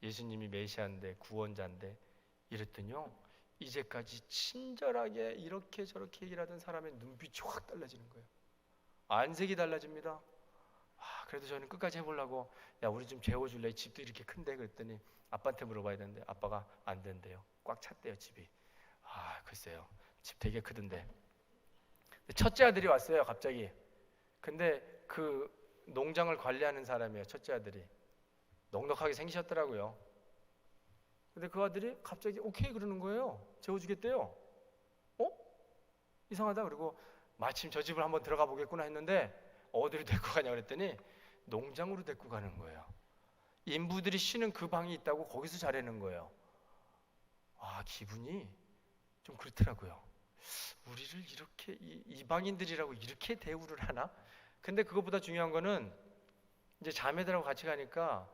예수님이 메시아인데 구원자인데 이랬더니요. 이제까지 친절하게 이렇게 저렇게 얘기를 하던 사람의 눈빛이 확 달라지는 거예요. 안색이 달라집니다. 그래도 저는 끝까지 해보려고 야 우리 좀 재워줄래? 집도 이렇게 큰데 그랬더니 아빠한테 물어봐야 되는데 아빠가 안 된대요. 꽉 찼대요 집이. 글쎄요. 집 되게 크던데. 첫째 아들이 왔어요 갑자기. 근데 그 농장을 관리하는 사람이에요. 첫째 아들이. 넉넉하게 생기셨더라고요. 근데 그 아들이 갑자기 오케이 그러는 거예요. 재워주겠대요. 이상하다. 그리고 마침 저 집을 한번 들어가 보겠구나 했는데 어디로 데리고 가냐 그랬더니 농장으로 데리고 가는 거예요. 인부들이 쉬는 그 방이 있다고 거기서 자라는 거예요. 기분이 좀 그렇더라고요. 우리를 이렇게 이방인들이라고 이렇게 대우를 하나? 근데 그것보다 중요한 거는 이제 자매들하고 같이 가니까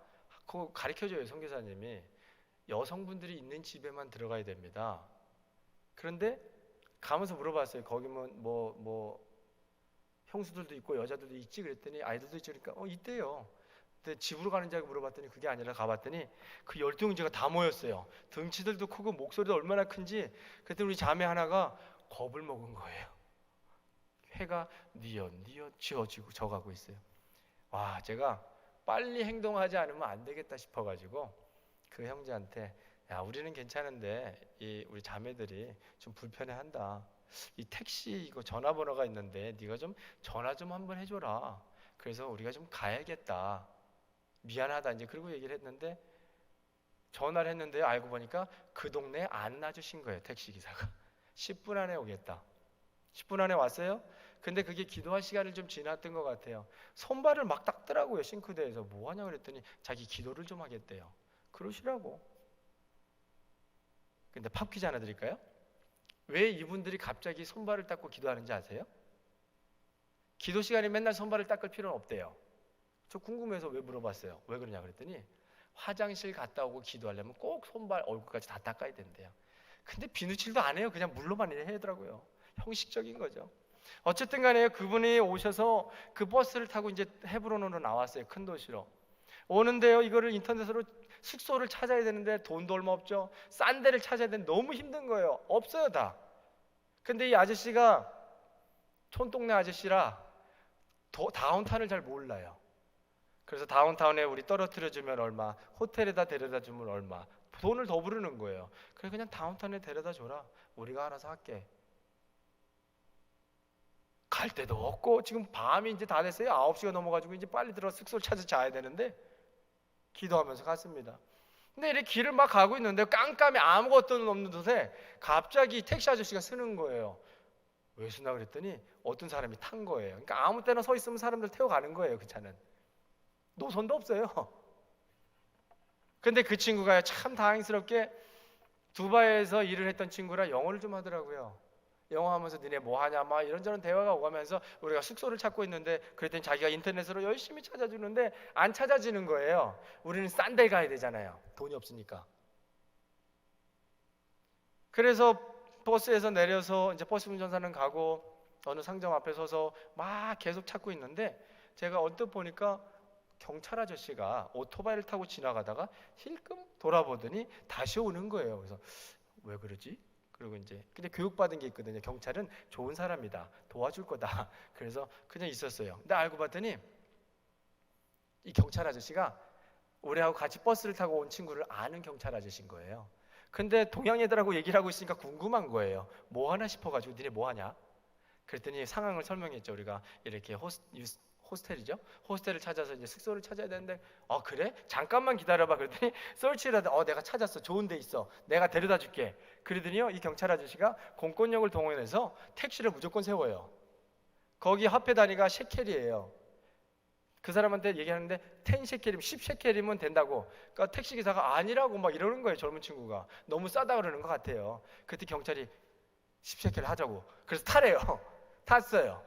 그거 가르쳐줘요. 선교사님이. 여성분들이 있는 집에만 들어가야 됩니다. 그런데 가면서 물어봤어요. 거기면 뭐 형수들도 있고 여자들도 있지 그랬더니 아이들도 있지 그러니까 있대요. 근데 집으로 가는 줄 알고 물어봤더니 그게 아니라 가봤더니 그 12형제가 다 모였어요. 등치들도 크고 목소리도 얼마나 큰지. 그랬더니 우리 자매 하나가 겁을 먹은 거예요. 회가 뉘엿 지어지고 져가고 있어요. 제가 빨리 행동하지 않으면 안 되겠다 싶어가지고 그 형제한테 야 우리는 괜찮은데 우리 자매들이 좀 불편해한다. 이 택시 이거 전화번호가 있는데 네가 좀 전화 좀 한번 해줘라. 그래서 우리가 좀 가야겠다. 미안하다 이제 그리고 얘기를 했는데 전화를 했는데 알고 보니까 그 동네에 안 놔주신 거예요, 택시기사가. 10분 안에 오겠다. 10분 안에 왔어요. 근데 그게 기도할 시간을 좀 지났던 것 같아요. 손발을 막 닦더라고요, 싱크대에서. 뭐 하냐 그랬더니 자기 기도를 좀 하겠대요. 그러시라고. 근데 팝 퀴즈 하나 드릴까요? 왜 이분들이 갑자기 손발을 닦고 기도하는지 아세요? 기도 시간에 맨날 손발을 닦을 필요는 없대요. 저 궁금해서 왜 물어봤어요. 왜 그러냐 그랬더니 화장실 갔다 오고 기도하려면 꼭 손발, 얼굴까지 다 닦아야 된대요. 근데 비누칠도 안 해요. 그냥 물로만 해더라고요. 형식적인 거죠. 어쨌든 간에 그분이 오셔서 그 버스를 타고 이제 헤브론으로 나왔어요. 큰 도시로. 오는데요. 이거를 인터넷으로 숙소를 찾아야 되는데 돈도 얼마 없죠. 싼 데를 찾아야 되는데 너무 힘든 거예요. 없어요, 다. 근데 이 아저씨가 촌동네 아저씨라 다운타운을 잘 몰라요. 그래서 다운타운에 우리 떨어뜨려 주면 얼마, 호텔에다 데려다 주면 얼마, 돈을 더 부르는 거예요. 그래 그냥 다운타운에 데려다 줘라. 우리가 알아서 할게. 갈 데도 없고 지금 밤이 이제 다 됐어요. 9시가 넘어가지고 이제 빨리 들어서 숙소를 찾아 자야 되는데 기도하면서 갔습니다. 근데 이렇게 길을 막 가고 있는데 깜깜이 아무것도 없는 곳에 갑자기 택시 아저씨가 쓰는 거예요. 왜 쓰나 그랬더니 어떤 사람이 탄 거예요. 그러니까 아무 때나 서 있으면 사람들 태워가는 거예요. 그 차는. 노선도 없어요. 근데 그 친구가 참 다행스럽게 두바이에서 일을 했던 친구라 영어를 좀 하더라고요. 영어 하면서 니네 뭐 하냐 막 이런저런 대화가 오가면서 우리가 숙소를 찾고 있는데 그랬더니 자기가 인터넷으로 열심히 찾아주는데 안 찾아지는 거예요. 우리는 싼 데 가야 되잖아요. 돈이 없으니까. 그래서 버스에서 내려서 이제 버스 운전사는 가고 어느 상점 앞에 서서 막 계속 찾고 있는데 제가 언뜻 보니까 경찰 아저씨가 오토바이를 타고 지나가다가 힐끔 돌아보더니 다시 오는 거예요. 그래서 왜 그러지? 그리고 이제 근데 교육받은 게 있거든요. 경찰은 좋은 사람이다. 도와줄 거다. 그래서 그냥 있었어요. 근데 알고 봤더니 이 경찰 아저씨가 우리하고 같이 버스를 타고 온 친구를 아는 경찰 아저씨인 거예요. 근데 동양 애들하고 얘기를 하고 있으니까 궁금한 거예요. 뭐 하나 싶어가지고 니네 뭐 하냐? 그랬더니 상황을 설명했죠. 우리가 이렇게 호스텔이죠. 호스텔을 찾아서 이제 숙소를 찾아야 되는데 그래? 잠깐만 기다려봐. 그랬더니 서치를 하다 내가 찾았어. 좋은 데 있어. 내가 데려다 줄게. 그러더니요. 이 경찰 아저씨가 공권력을 동원해서 택시를 무조건 세워요. 거기 화폐 단위가 셰켈이에요. 그 사람한테 얘기하는데 10셰켈이면 10셰켈이면 된다고. 그러니까 택시기사가 아니라고 막 이러는 거예요. 젊은 친구가. 너무 싸다 그러는 것 같아요. 그때 경찰이 10셰켈 하자고. 그래서 타래요. 탔어요.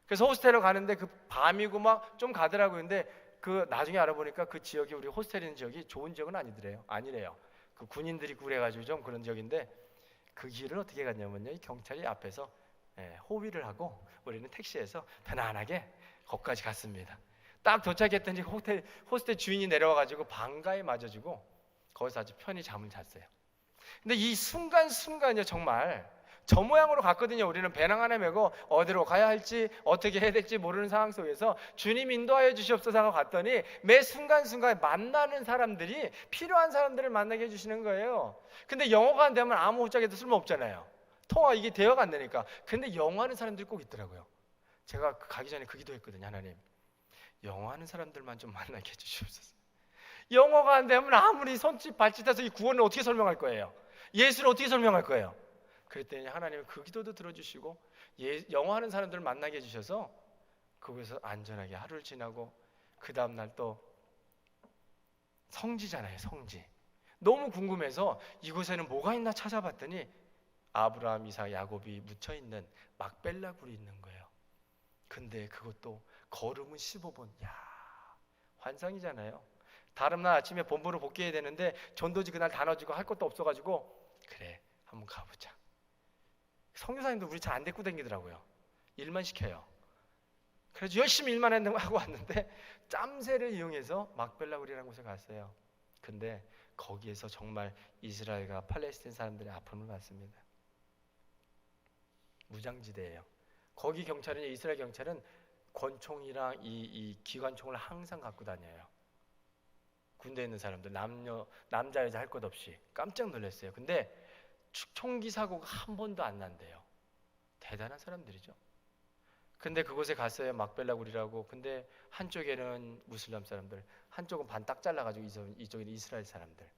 그래서 호스텔로 가는데 그 밤이고 막 좀 가더라고요. 근데 그 나중에 알아보니까 그 지역이 우리 호스텔 있는 지역이 좋은 지역은 아니래요. 그 군인들이 그래가지고 좀 그런 지역인데 그 길을 어떻게 갔냐면요. 이 경찰이 앞에서 호위를 하고 우리는 택시에서 편안하게 거기까지 갔습니다. 딱 도착했더니 호스텔 주인이 내려와가지고 반가에 맞아주고 거기서 아주 편히 잠을 잤어요. 근데 이 순간순간이요 정말 저 모양으로 갔거든요. 우리는 배낭 하나 메고 어디로 가야 할지 어떻게 해야 될지 모르는 상황 속에서 주님 인도하여 주시옵소서 하고 갔더니 매 순간순간에 만나는 사람들이 필요한 사람들을 만나게 해주시는 거예요. 근데 영어가 안 되면 아무 짝에도 쓸모없잖아요. 통화 이게 대화가 안 되니까. 근데 영어하는 사람들이 꼭 있더라고요. 제가 가기 전에 그 기도했거든요. 하나님 영어하는 사람들만 좀 만나게 해주시옵소서. 영어가 안 되면 아무리 손짓 발짓해서 이 구원을 어떻게 설명할 거예요? 예수를 어떻게 설명할 거예요? 그랬더니 하나님은 그 기도도 들어주시고 영어하는 사람들을 만나게 해주셔서 거기서 안전하게 하루를 지나고 그 다음날 또 성지잖아요. 성지. 너무 궁금해서 이곳에는 뭐가 있나 찾아봤더니 아브라함, 이삭, 야곱이 묻혀있는 막벨라 굴이 있는 거예요. 근데 그것도 걸음은 15분. 야, 환상이잖아요. 다음 날 아침에 본부로 복귀해야 되는데 전도지 그날 다 넣어주고 할 것도 없어가지고 그래 한번 가보자. 선교사님도 우리 잘 안 데리고 다니더라고요. 일만 시켜요. 그래서 열심히 일만 하고 왔는데 짬새를 이용해서 막벨라굴이라는 곳에 갔어요. 근데 거기에서 정말 이스라엘과 팔레스타인 사람들의 아픔을 봤습니다. 무장지대예요. 거기 경찰은 이스라엘 경찰은 권총이랑 이 기관총을 항상 갖고 다녀요. 군대에 있는 사람들 남자 여자 할 것 없이 깜짝 놀랐어요. 근데 총기 사고가 한 번도 안 난대요. 대단한 사람들이죠. 근데 그곳에 갔어요. 막벨라굴이라고. 근데 한쪽에는 무슬람 사람들, 한쪽은 반 딱 잘라가지고 이쪽에는 이스라엘 사람들.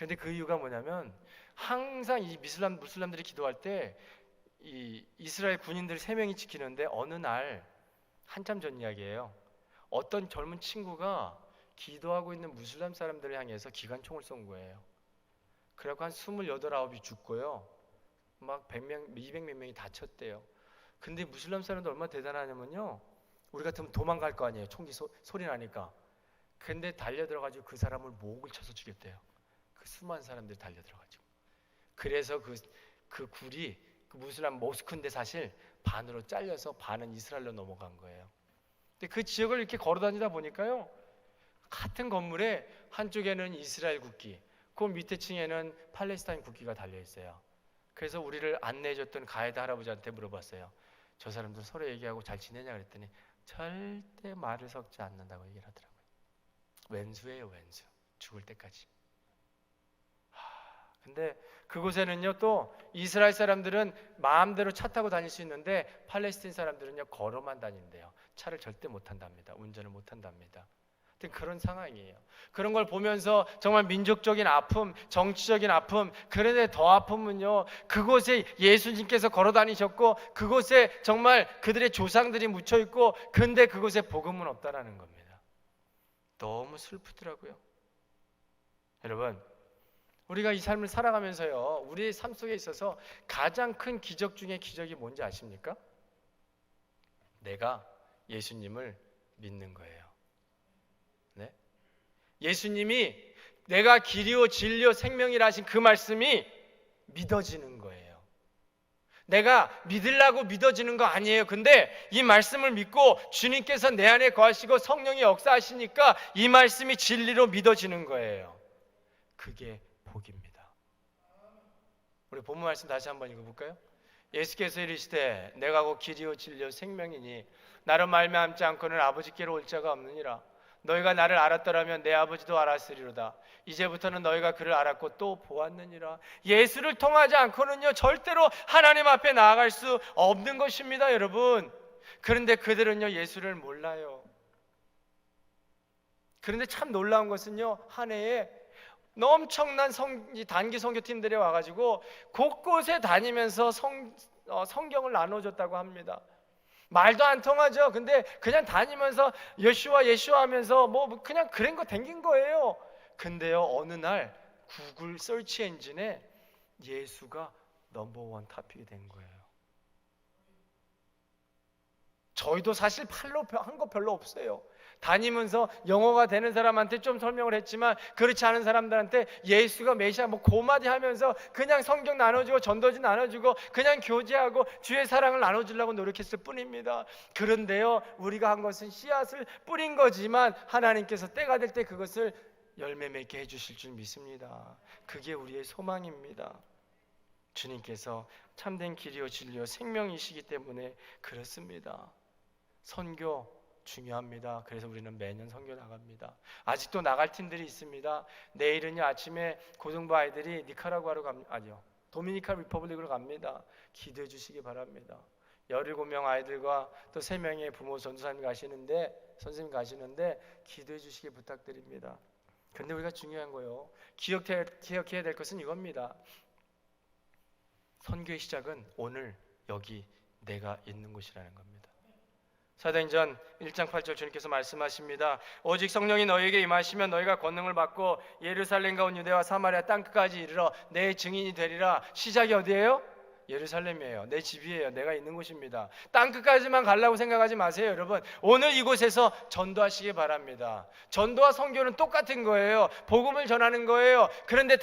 그런데 그 이유가 뭐냐면 항상 이 무슬람들이 기도할 때 이 이스라엘 군인들 3명이 지키는데 어느 날 한참 전 이야기예요. 어떤 젊은 친구가 기도하고 있는 무슬람 사람들을 향해서 기관총을 쏜 거예요. 그래갖고 한 28, 9이 죽고요. 막 100명, 200몇 명이 다쳤대요. 근데 무슬람 사람들 얼마나 대단하냐면요. 우리 같으면 도망갈 거 아니에요. 총기 소리 나니까. 근데 달려들어가지고 그 사람을 목을 쳐서 죽였대요. 그 수많은 사람들이 달려들어가지고. 그래서 그 굴이 그 무슬람 모스크인데 사실 반으로 잘려서 반은 이스라엘로 넘어간 거예요. 근데 그 지역을 이렇게 걸어다니다 보니까요. 같은 건물에 한쪽에는 이스라엘 국기, 그 밑에 층에는 팔레스타인 국기가 달려있어요. 그래서 우리를 안내해줬던 가이드 할아버지한테 물어봤어요. 저 사람들 서로 얘기하고 잘 지내냐 그랬더니 절대 말을 섞지 않는다고 얘기를 하더라고요. 왼수예요, 왼수. 죽을 때까지. 근데 그곳에는요, 또 이스라엘 사람들은 마음대로 차 타고 다닐 수 있는데 팔레스타인 사람들은요 걸어만 다닌대요. 차를 절대 못 탄답니다. 운전을 못 한답니다. 그런 상황이에요. 그런 걸 보면서 정말 민족적인 아픔, 정치적인 아픔, 그런데 더 아픔은요, 그곳에 예수님께서 걸어 다니셨고 그곳에 정말 그들의 조상들이 묻혀 있고, 근데 그곳에 복음은 없다라는 겁니다. 너무 슬프더라고요. 여러분, 우리가 이 삶을 살아가면서요, 우리의 삶 속에 있어서 가장 큰 기적 중에 기적이 뭔지 아십니까? 내가 예수님을 믿는 거예요. 네? 예수님이 내가 길이요 진리요 생명이라 하신 그 말씀이 믿어지는 거예요. 내가 믿으려고 믿어지는 거 아니에요. 근데 이 말씀을 믿고 주님께서 내 안에 거하시고 성령이 역사하시니까 이 말씀이 진리로 믿어지는 거예요. 그게 복입니다. 우리 본문 말씀 다시 한번 읽어볼까요? 예수께서 이르시되 내가 곧 길이요 진리요 생명이니 나로 말미암지 않고는 아버지께로 올 자가 없느니라. 너희가 나를 알았더라면 내 아버지도 알았으리로다. 이제부터는 너희가 그를 알았고 또 보았느니라. 예수를 통하지 않고는요 절대로 하나님 앞에 나아갈 수 없는 것입니다, 여러분. 그런데 그들은요 예수를 몰라요. 그런데 참 놀라운 것은요, 한 해에 엄청난 단기 선교팀들이 와가지고 곳곳에 다니면서 성경을 나눠줬다고 합니다. 말도 안 통하죠. 근데 그냥 다니면서 예슈아 하면서 뭐 그냥 그런 거 댕긴 거예요. 근데요, 어느 날 구글 서치 엔진에 예수가 넘버원 탑픽이 된 거예요. 저희도 사실 팔로 한 거 별로 없어요. 다니면서 영어가 되는 사람한테 좀 설명을 했지만 그렇지 않은 사람들한테 예수가 메시아 뭐 고마디 하면서 그냥 성경 나눠주고 전도지 나눠주고 그냥 교제하고 주의 사랑을 나눠주려고 노력했을 뿐입니다. 그런데요, 우리가 한 것은 씨앗을 뿌린 거지만 하나님께서 때가 될 때 그것을 열매 맺게 해주실 줄 믿습니다. 그게 우리의 소망입니다. 주님께서 참된 길이요 진리요 생명이시기 때문에 그렇습니다. 선교 중요합니다. 그래서 우리는 매년 선교 나갑니다. 아직도 나갈 팀들이 있습니다. 내일은요 아침에 고등부 아이들이 니카라구아로 아니요 도미니카 리퍼블릭으로 갑니다. 기도해 주시기 바랍니다. 17명 아이들과 또 3명의 부모 선생님 가시는데 기도해 주시기 부탁드립니다. 그런데 우리가 중요한 거요, 기억해야 될 것은 이겁니다. 선교의 시작은 오늘 여기 내가 있는 곳이라는 겁니다. 사도행전 1장 8절 주님께서 말씀하십니다. 오직 성령이 너희에게 임하시면 너희가 권능을 받고 예루살렘과 온 유대와 사마리아 땅끝까지 이르러 내 증인이 되리라. 시작이 어디예요? 예루살렘이에요. 내 집이에요. 내가 있는 곳입니다. 땅끝까지만 가려고 생각하지 마세요, 여러분. 오늘 이곳에서 전도하시기 바랍니다. 전도와 선교는 똑같은 거예요. 복음을 전하는 거예요. 그런데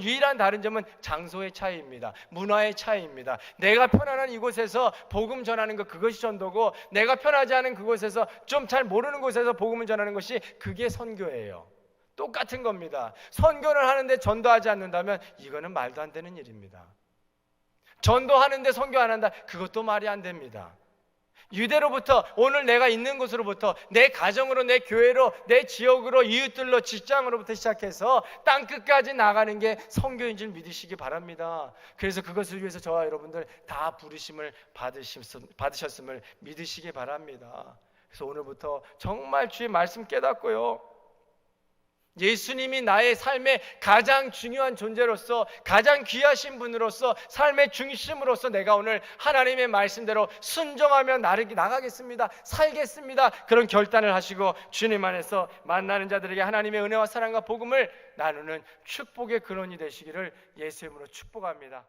유일한 다른 점은 장소의 차이입니다. 문화의 차이입니다. 내가 편안한 이곳에서 복음 전하는 것, 그것이 전도고, 내가 편하지 않은 그곳에서 좀 잘 모르는 곳에서 복음을 전하는 것이 그게 선교예요. 똑같은 겁니다. 선교를 하는데 전도하지 않는다면 이거는 말도 안 되는 일입니다. 전도하는데 선교 안 한다, 그것도 말이 안 됩니다. 유대로부터, 오늘 내가 있는 곳으로부터, 내 가정으로, 내 교회로, 내 지역으로, 이웃들로, 직장으로부터 시작해서 땅끝까지 나가는 게 선교인 줄 믿으시기 바랍니다. 그래서 그것을 위해서 저와 여러분들 다 부르심을 받으셨음을 믿으시기 바랍니다. 그래서 오늘부터 정말 주의 말씀 깨닫고요, 예수님이 나의 삶의 가장 중요한 존재로서, 가장 귀하신 분으로서, 삶의 중심으로서 내가 오늘 하나님의 말씀대로 순종하며 나가겠습니다, 살겠습니다, 그런 결단을 하시고 주님 안에서 만나는 자들에게 하나님의 은혜와 사랑과 복음을 나누는 축복의 근원이 되시기를 예수 이름으로 축복합니다.